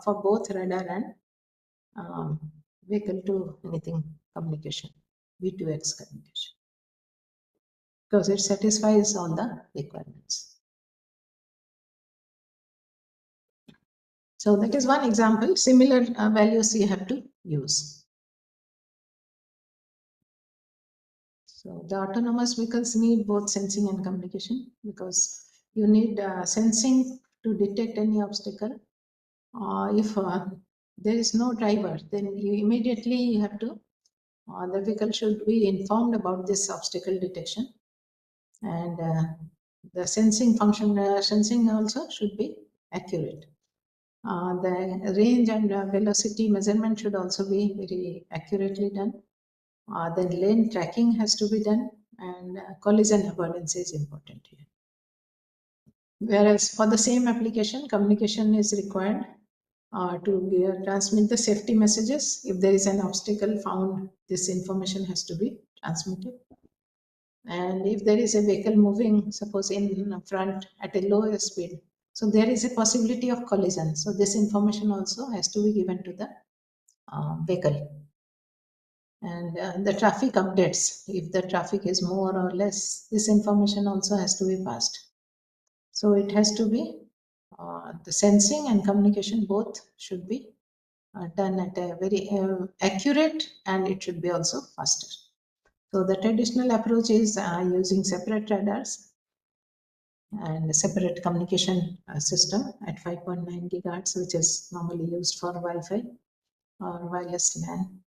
for both radar and vehicle to anything communication, V2X communication, because it satisfies all the requirements. So that is one example. Similar values you have to use. So the autonomous vehicles need both sensing and communication, because you need sensing to detect any obstacle. If there is no driver, then you immediately have to, the vehicle should be informed about this obstacle detection. And the sensing function, sensing also should be accurate. The range and velocity measurement should also be very accurately done. Then lane tracking has to be done, and collision avoidance is important here. Whereas for the same application, communication is required to transmit the safety messages. If there is an obstacle found, this information has to be transmitted. And if there is a vehicle moving, suppose in front at a lower speed, so there is a possibility of collision. So this information also has to be given to the vehicle. And the traffic updates, if the traffic is more or less, this information also has to be passed. So it has to be the sensing and communication both should be done at a very accurate, and it should be also faster. So the traditional approach is using separate radars and a separate communication system at 5.9 gigahertz, which is normally used for Wi-Fi or wireless LAN.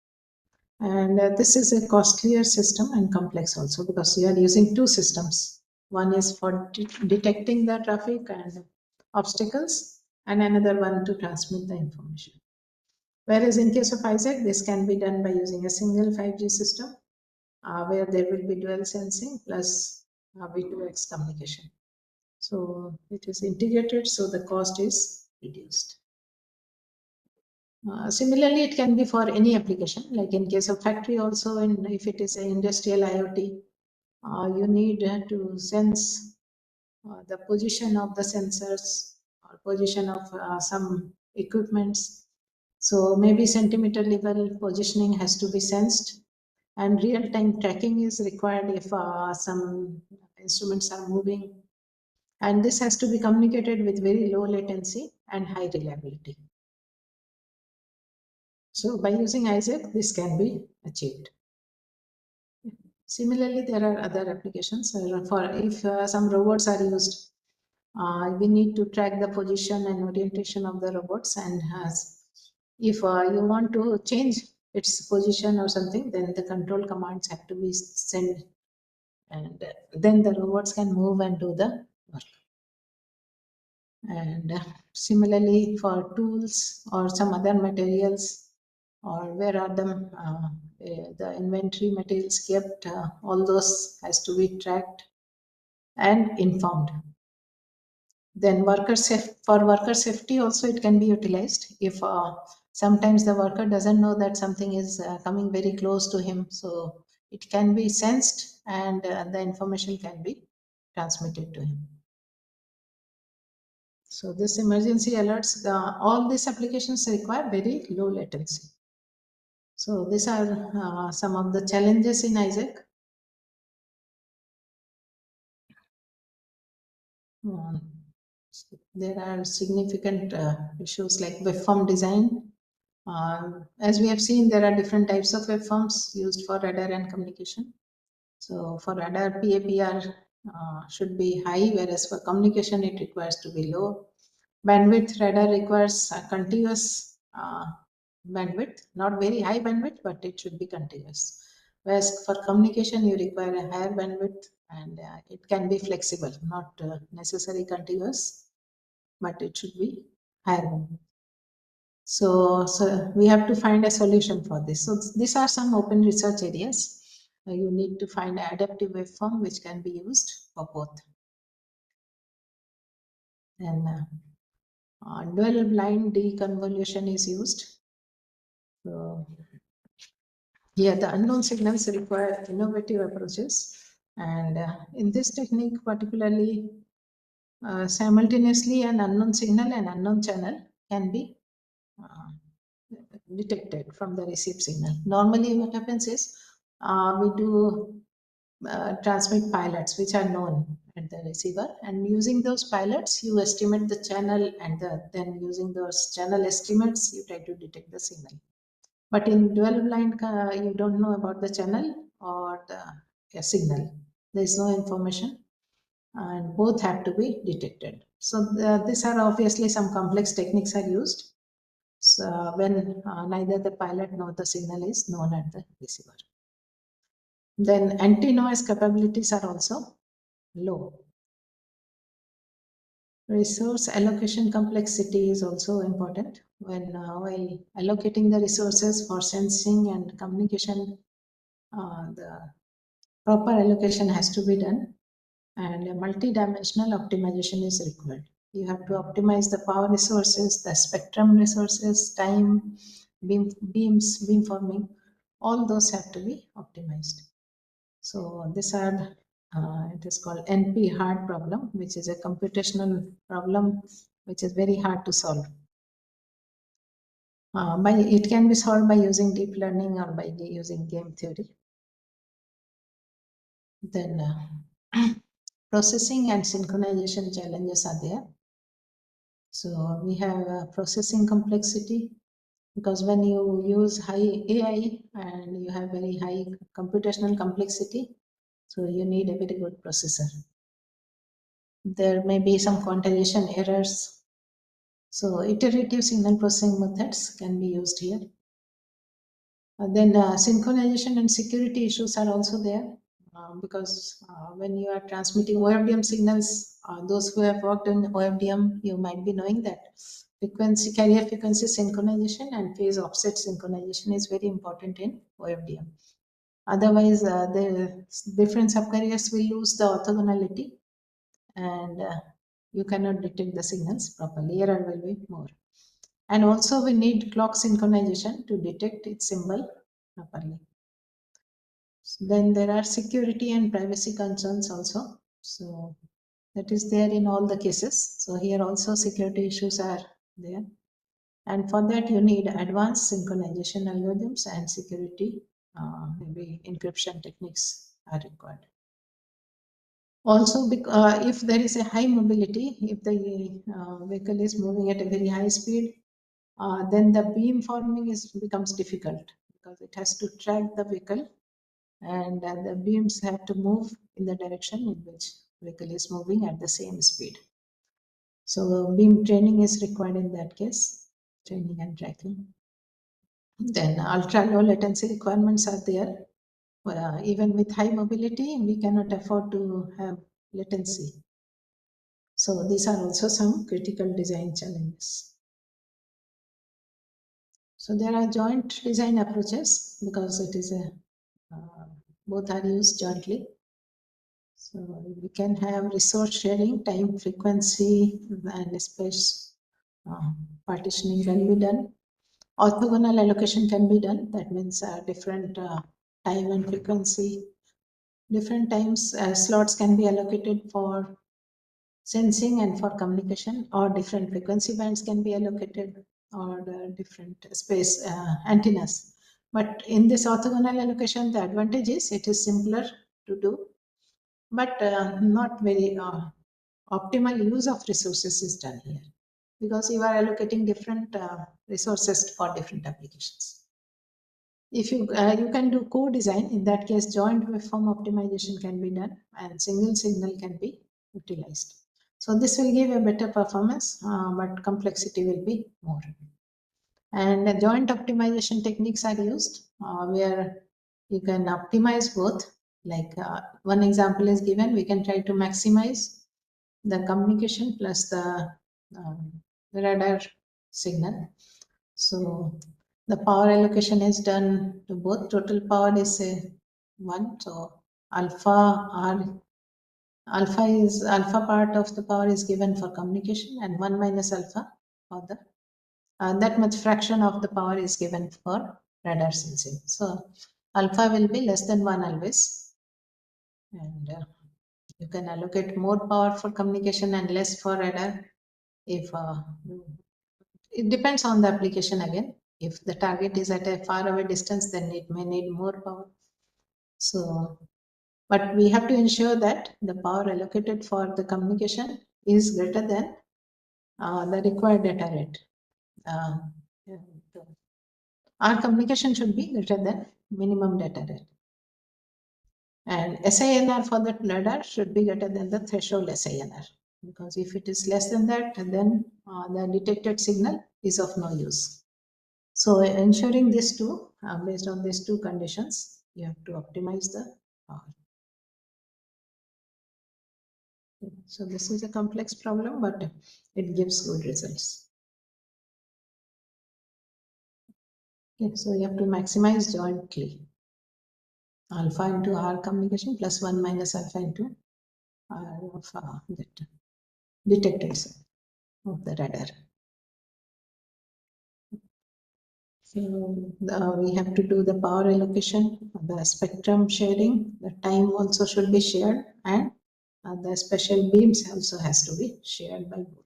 And this is a costlier system and complex also, because you are using two systems. One is for detecting the traffic and obstacles, and another one to transmit the information. Whereas in case of Isaac, this can be done by using a single 5G system where there will be dual sensing plus V2X communication. So it is integrated, so the cost is reduced. Similarly, it can be for any application, like in case of factory also, and if it is an industrial IoT, you need to sense the position of the sensors or position of some equipments. So maybe centimeter level positioning has to be sensed, and real-time tracking is required if some instruments are moving. And this has to be communicated with very low latency and high reliability. So by using Isaac, this can be achieved. Similarly, there are other applications for if some robots are used. We need to track the position and orientation of the robots, and if you want to change its position or something, then the control commands have to be sent, and then the robots can move and do the work. And similarly, for tools or some other materials, or where are the inventory materials kept, all those has to be tracked and informed. Then for worker safety also it can be utilized. If sometimes the worker doesn't know that something is coming very close to him, so it can be sensed, and the information can be transmitted to him. So this emergency alerts, all these applications require very low latency. So these are some of the challenges in Isaac. There are significant issues like waveform design. As we have seen, there are different types of waveforms used for radar and communication. So for radar, PAPR should be high, whereas for communication, it requires to be low. Bandwidth radar requires a continuous bandwidth, not very high bandwidth, but it should be continuous. Whereas for communication, you require a higher bandwidth, and it can be flexible, not necessarily continuous, but it should be higher bandwidth. So we have to find a solution for this. So these are some open research areas. You need to find an adaptive waveform which can be used for both. And dual blind deconvolution is used. So here the unknown signals require innovative approaches. And in this technique, particularly simultaneously an unknown signal and unknown channel can be uh, detected from the received signal. Normally, what happens is we do transmit pilots which are known at the receiver, and using those pilots, you estimate the channel, and then using those channel estimates, you try to detect the signal. But in dual blind, you don't know about the channel or the signal. There is no information, and both have to be detected. So these are obviously some complex techniques are used. So when neither the pilot nor the signal is known at the receiver. Then anti-noise capabilities are also low. Resource allocation complexity is also important. When while allocating the resources for sensing and communication, the proper allocation has to be done, and a multi-dimensional optimization is required. You have to optimize the power resources, the spectrum resources, time, beams, beamforming. All those have to be optimized. So these are, it is called NP hard problem, which is a computational problem which is very hard to solve. It can be solved by using deep learning or by using game theory. Then processing and synchronization challenges are there. So we have processing complexity, because when you use high AI and you have very high computational complexity, so you need a very good processor. There may be some quantization errors. So iterative signal processing methods can be used here. Then synchronization and security issues are also there, because when you are transmitting OFDM signals, those who have worked in OFDM, you might be knowing that carrier frequency synchronization and phase offset synchronization is very important in OFDM. Otherwise, the different subcarriers will lose the orthogonality, and you cannot detect the signals properly. Error will be more. And also we need clock synchronization to detect its symbol properly. Then there are security and privacy concerns also. So that is there in all the cases. So here also security issues are there. And for that you need advanced synchronization algorithms and security, maybe encryption techniques are required. Also, if there is a high mobility, if the vehicle is moving at a very high speed, then the beam forming becomes difficult, because it has to track the vehicle, and the beams have to move in the direction in which vehicle is moving at the same speed. So beam training is required in that case, training and tracking. Then ultra low latency requirements are there. Even with high mobility, we cannot afford to have latency. So these are also some critical design challenges. So there are joint design approaches, because it is both are used jointly. So we can have resource sharing, time, frequency, and space partitioning can be done. Orthogonal allocation can be done. That means different time and frequency, different times slots can be allocated for sensing and for communication, or different frequency bands can be allocated, or different space antennas. But in this orthogonal allocation, the advantage is it is simpler to do, but not very optimal use of resources is done here, because you are allocating different resources for different applications. If you can do co-design, in that case joint waveform optimization can be done and single signal can be utilized. So this will give a better performance, but complexity will be more. And the joint optimization techniques are used where you can optimize both. Like one example is given, we can try to maximize the communication plus um, the radar signal. So the power allocation is done to both. Total power is 1. So alpha part of the power is given for communication, and 1 minus alpha for the that much fraction of the power is given for radar sensing. So alpha will be less than 1 always, and you can allocate more power for communication and less for radar if it depends on the application again. If the target is at a far away distance, then it may need more power. So, but we have to ensure that the power allocated for the communication is greater than the required data rate. Uh, our communication should be greater than minimum data rate. And SINR for that radar should be greater than the threshold SINR. Because if it is less than that, then the detected signal is of no use. So ensuring these two, based on these two conditions, you have to optimize the power. So this is a complex problem, but it gives good results. Okay, so you have to maximize jointly alpha into R communication plus 1 minus alpha into R of that detected signal of the radar. So we have to do the power allocation, the spectrum sharing, the time also should be shared, and the special beams also has to be shared by both.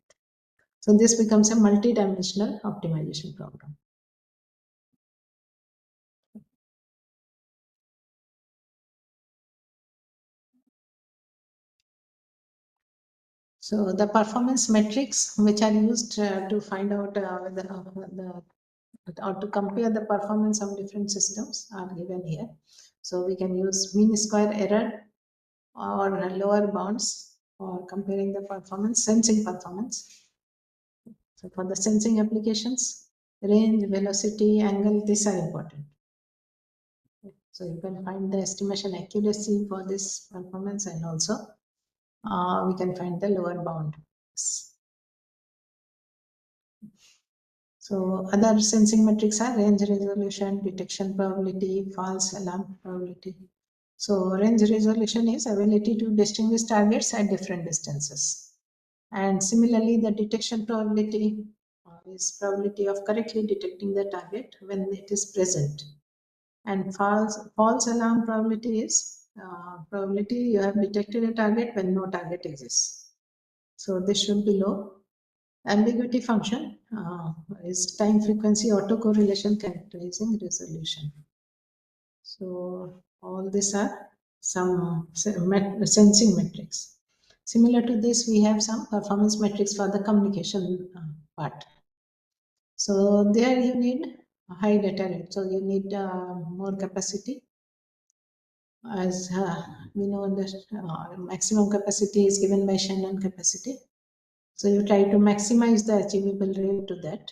So this becomes a multi-dimensional optimization problem. So the performance metrics which are used to find out or to compare the performance of different systems are given here. So we can use mean square error or lower bounds for comparing the performance, sensing performance. So for the sensing applications, range, velocity, angle, these are important. So you can find the estimation accuracy for this performance, and also we can find the lower bound. So other sensing metrics are range resolution, detection probability, false alarm probability. So range resolution is ability to distinguish targets at different distances. And similarly, the detection probability is probability of correctly detecting the target when it is present. And false alarm probability is probability you have detected a target when no target exists. So this should be low. Ambiguity function is time frequency autocorrelation characterizing resolution. So all these are some sensing metrics. Similar to this, we have some performance metrics for the communication part. So there you need a high data rate. So you need more capacity. As we know, the maximum capacity is given by Shannon capacity. So you try to maximize the achievable rate to that.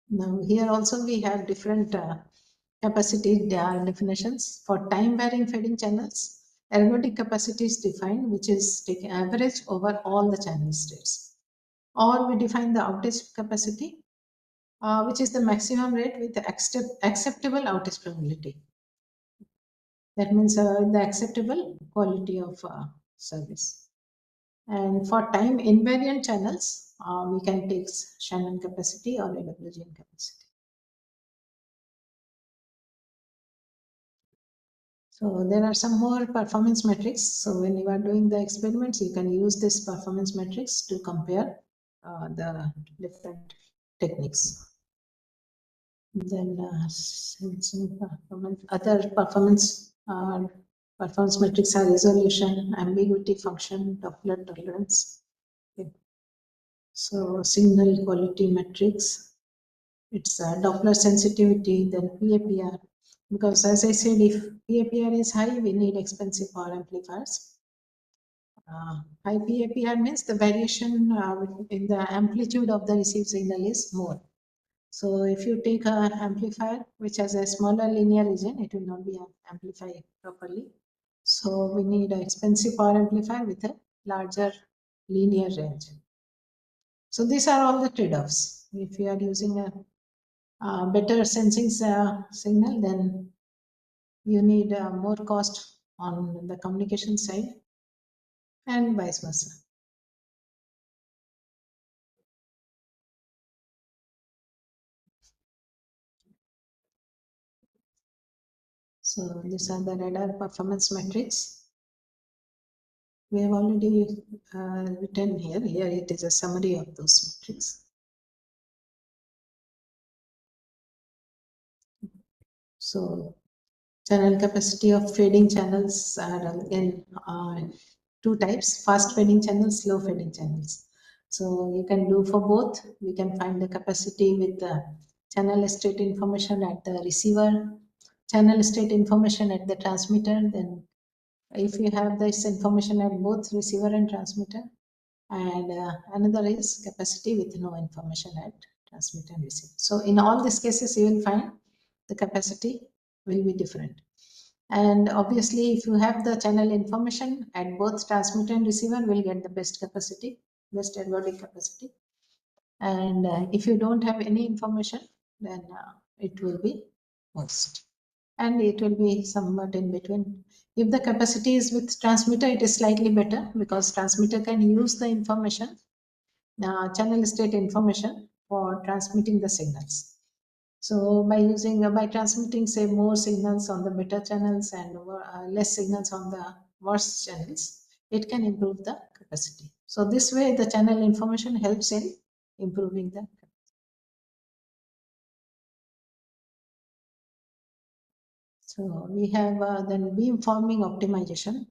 Now here also we have different capacity definitions. For time varying fading channels, ergodic capacity is defined, which is taking average over all the channel states. Or we define the outage capacity, which is the maximum rate with the acceptable outage probability. That means the acceptable quality of service. And for time invariant channels, we can take Shannon capacity or AWGN capacity. So there are some more performance metrics. So when you are doing the experiments, you can use this performance metrics to compare the different techniques. Then other performance metrics are resolution, ambiguity function, Doppler tolerance. Okay. So signal quality metrics, it's Doppler sensitivity, then PAPR. Because as I said, if PAPR is high, we need expensive power amplifiers. high PAPR means the variation in the amplitude of the received signal is more. So if you take an amplifier which has a smaller linear region, it will not be amplified properly. So we need an expensive power amplifier with a larger linear range. So these are all the trade-offs. If you are using a better sensing signal, then you need more cost on the communication side and vice versa. So these are the radar performance metrics. We have already written here. Here it is a summary of those metrics. So channel capacity of fading channels are in two types: fast fading channels, slow fading channels. So you can do for both. We can find the capacity with the channel state information at the receiver, channel state information at the transmitter. Then if you have this information at both receiver and transmitter, and another is capacity with no information at transmitter and receiver. So in all these cases, you will find the capacity will be different. And obviously, if you have the channel information at both transmitter and receiver, will get the best capacity, best ergodic capacity. And if you don't have any information, then it will be worst. And it will be somewhat in between. If the capacity is with transmitter, it is slightly better because transmitter can use the information, channel state information for transmitting the signals. So by transmitting say more signals on the better channels and less signals on the worse channels, it can improve the capacity. So this way the channel information helps in improving the. So we have then beamforming optimization.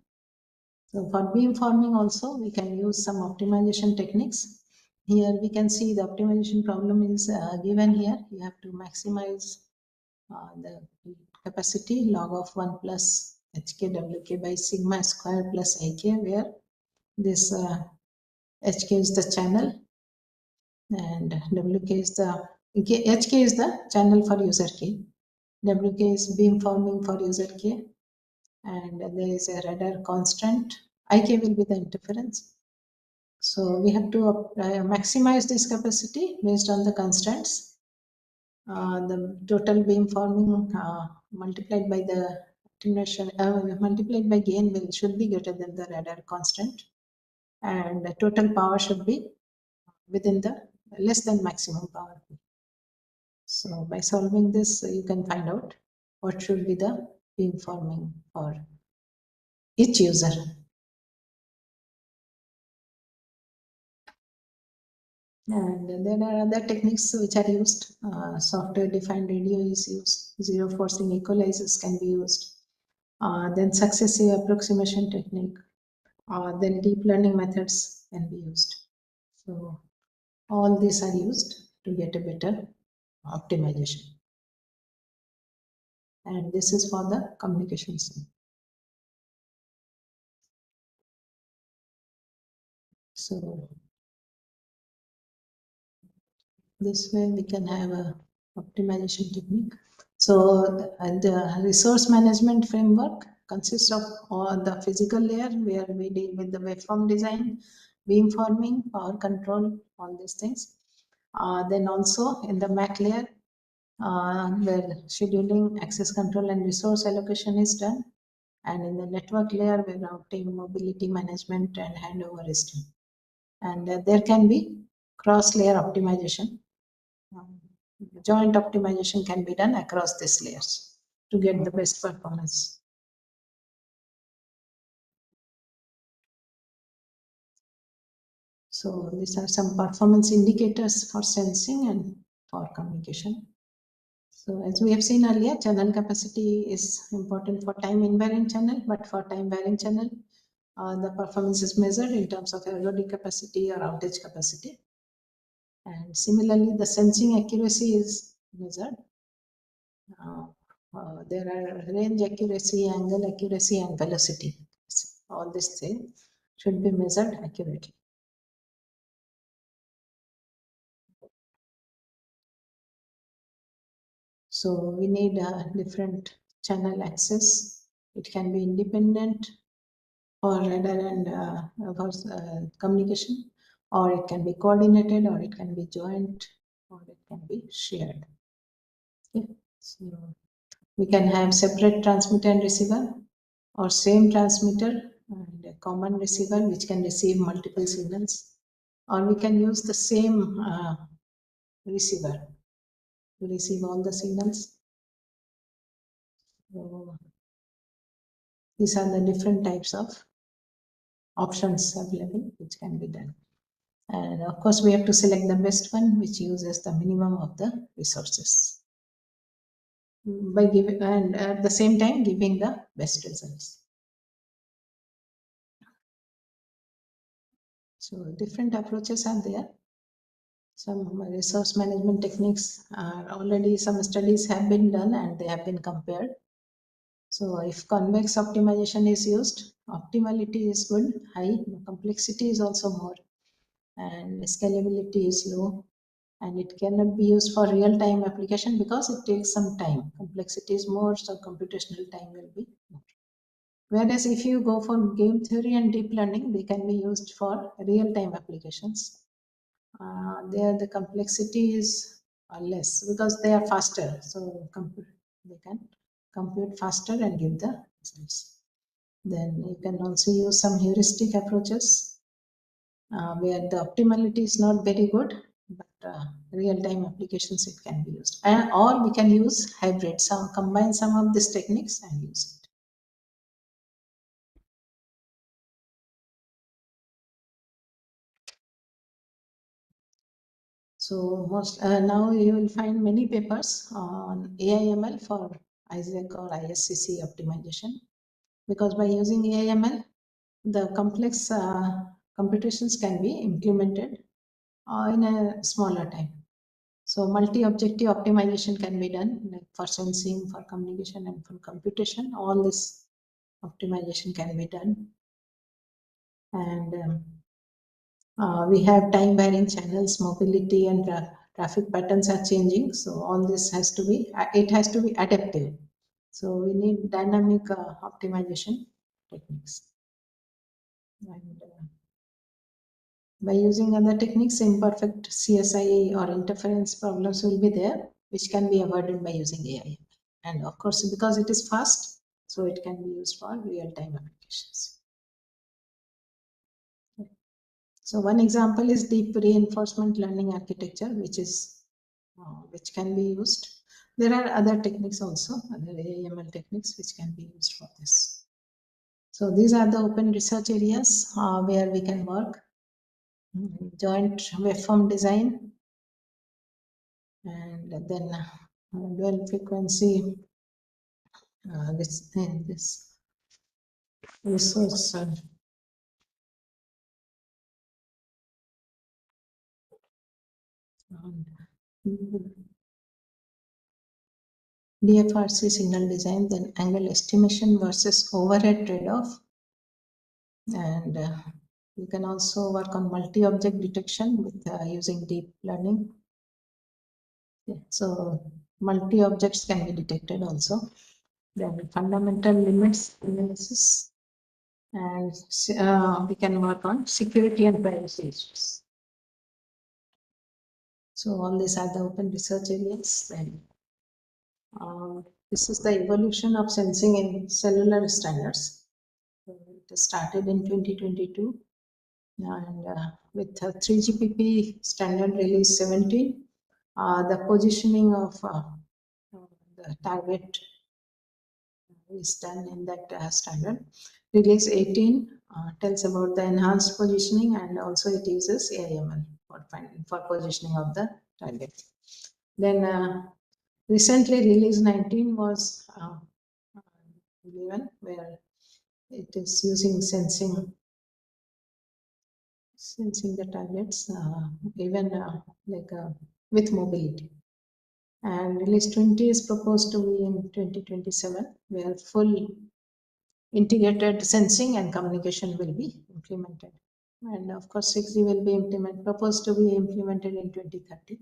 So for beamforming also we can use some optimization techniques. Here we can see the optimization problem is given here. You have to maximize the capacity log of 1 plus HKWK by sigma square plus IK, where this HK is the channel and WK is the HK is the channel for user K. WK is beamforming for user K, and there is a radar constant. IK will be the interference. So we have to maximize this capacity based on the constants. The total beamforming multiplied by the attenuation multiplied by gain will should be greater than the radar constant, and the total power should be within the less than maximum power. So by solving this, you can find out what should be the beamforming for each user. And there are other techniques which are used. Software defined radio is used. Zero forcing equalizers can be used. Then successive approximation technique. Then deep learning methods can be used. So all these are used to get a better optimization. And this is for the communications. So this way we can have a optimization technique. So the resource management framework consists of all the physical layer where we deal with the waveform design, beamforming, power control, all these things. Then also in the MAC layer where scheduling, access control and resource allocation is done. And in the network layer where routing, mobility management and handover is done. And there can be cross-layer optimization. Joint optimization can be done across these layers to get the best performance. So these are some performance indicators for sensing and for communication. So as we have seen earlier, channel capacity is important for time invariant channel, but for time varying channel, the performance is measured in terms of ergodic capacity or outage capacity. And similarly, the sensing accuracy is measured. There are range accuracy, angle accuracy, and velocity. All these things. should be measured accurately. So we need a different channel access. It can be independent or redundant for communication, or it can be coordinated, or it can be joint, or it can be shared. Okay. So we can have separate transmitter and receiver, or same transmitter and a common receiver which can receive multiple signals, or we can use the same receiver to receive all the signals. So these are the different types of options available which can be done. And of course, we have to select the best one which uses the minimum of the resources by giving, and at the same time giving the best results. So different approaches are there. Some resource management techniques are already, some studies have been done and they have been compared. So if convex optimization is used, optimality is good, high, complexity is also more, and scalability is low, and it cannot be used for real-time application because it takes some time. Complexity is more, so computational time will be more. Whereas if you go for game theory and deep learning, they can be used for real-time applications. There the complexity is less because they are faster, so they can compute faster and give the results. Then you can also use some heuristic approaches where the optimality is not very good, but real-time applications it can be used. Or we can use hybrid, some combine some of these techniques and use it. So most now you will find many papers on AIML for ISAC or ISCC optimization, because by using AIML, the complex computations can be implemented in a smaller time. So multi-objective optimization can be done, like for sensing, for communication, and for computation. All this optimization can be done. And we have time varying channels, mobility and traffic patterns are changing. So all this has to be, it has to be adaptive. So we need dynamic optimization techniques. And by using other techniques, imperfect CSI or interference problems will be there, which can be avoided by using AI. And of course, because it is fast, so it can be used for real-time applications. So one example is deep reinforcement learning architecture, which can be used. There are other techniques also, other AML techniques which can be used for this. So these are the open research areas where we can work. Joint waveform design, and then dual frequency this resource DFRC signal design, then angle estimation versus overhead trade-off, and you can also work on multi-object detection with using deep learning. Yeah, so multi-objects can be detected also. Then fundamental limits analysis, and we can work on security and privacy issues. So all these are the open research areas. And this is the evolution of sensing in cellular standards. It started in 2022, and with 3GPP standard release 17, the positioning of the target is done in that standard. Release 18 tells about the enhanced positioning, and also it uses AIML for positioning of the target. Then recently release 19 was given, where it is using sensing the targets, even like with mobility. And release 20 is proposed to be in 2027, where full integrated sensing and communication will be implemented. And of course, 6G will be proposed to be implemented in 2030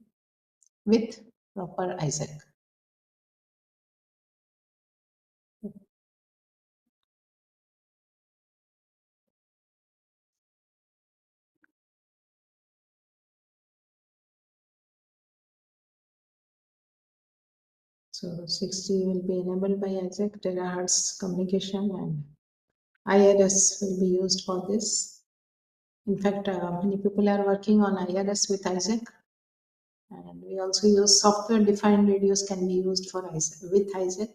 with proper ISAC. So 6G will be enabled by ISAC, terahertz communication, and IRS will be used for this. In fact, many people are working on IRS with ISAC, and we also use software-defined radios can be used for ISAC with ISAC.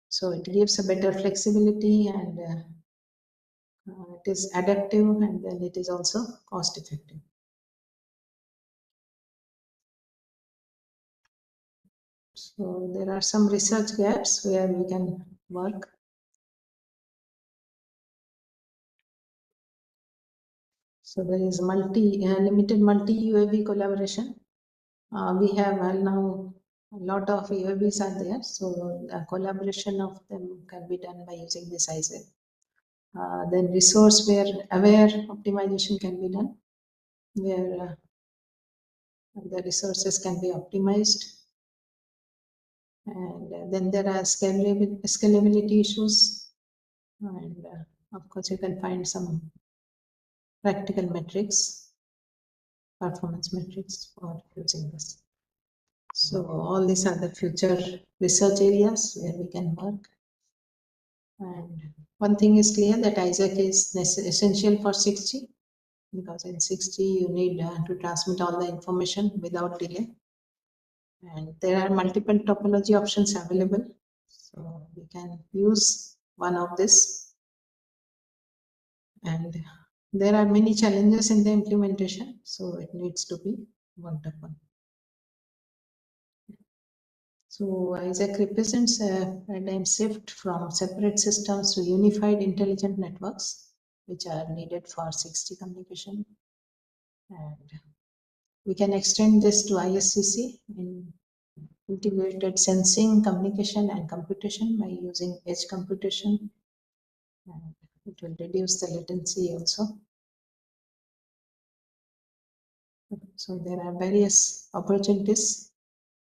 So it gives a better flexibility, and it is adaptive, and then it is also cost-effective. So there are some research gaps where we can work. So there is limited multi-UAV collaboration. We have now a lot of UAVs are there, so the collaboration of them can be done by using this ISAC. Then resource where aware optimization can be done, where the resources can be optimized. And then there are scalability issues, and of course you can find some practical metrics, performance metrics for using this. So all these are the future research areas where we can work. And one thing is clear, that ISAC is essential for 6G, because in 6G you need to transmit all the information without delay. And there are multiple topology options available. So we can use one of this. And there are many challenges in the implementation, so it needs to be worked upon. So ISAC represents a paradigm shift from separate systems to unified intelligent networks, which are needed for 6G communication. And we can extend this to ISCC in integrated sensing, communication, and computation by using edge computation. And it will reduce the latency also. So there are various opportunities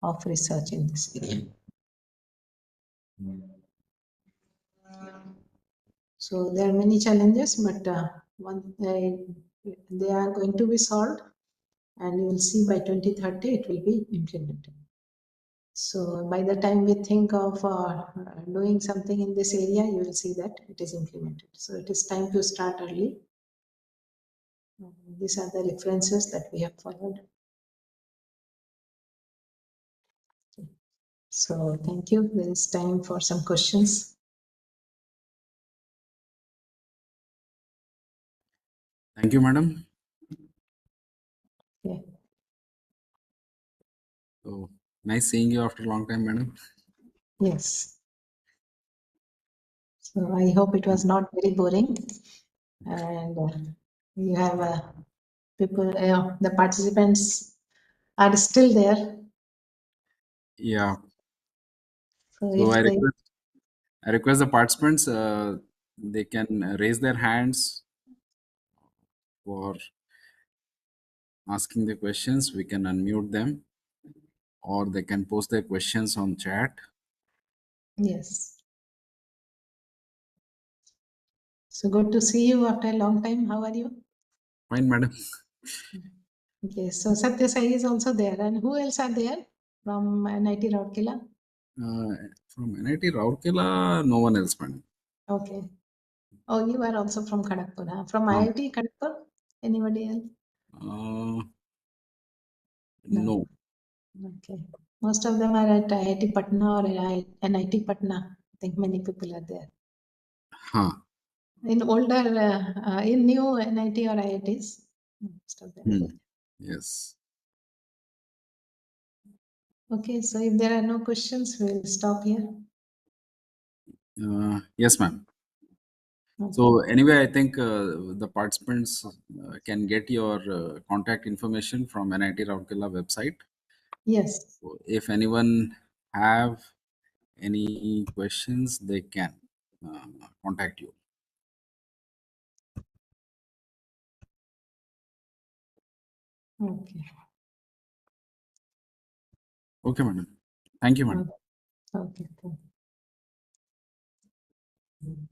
of research in this area. So there are many challenges, but they are going to be solved, and you will see by 2030 it will be implemented. So by the time we think of doing something in this area, you will see that it is implemented. So it is time to start early. These are the references that we have followed. So thank you. There is time for some questions. Thank you, madam. Yeah. So nice seeing you after a long time, madam. Yes. So I hope it was not very boring, and you have people, the participants are still there. Yeah. So So if they, I request the participants, they can raise their hands for asking the questions. We can unmute them, or they can post their questions on chat. yes. So good to see you after a long time. How are you? Fine, madam. Okay, so Satya Sai is also there. And who else are there from NIT Rourkela? From NIT Rourkela, no one else, madam. Okay. Oh, you are also from Kharagpur. Huh? From IIT Kharagpur? Anybody else? No. No. Okay. Most of them are at IIT Patna or NIT Patna. I think many people are there. Huh. In in new NIT or IITs, most of them. Yes. Okay, so if there are no questions, we'll stop here. Yes, ma'am. Okay. So anyway, I think the participants can get your contact information from NIT Rourkela website. Yes. So if anyone have any questions, they can. contact you. Okay. Okay, madam. Thank you, madam. Okay. Okay. Thank you.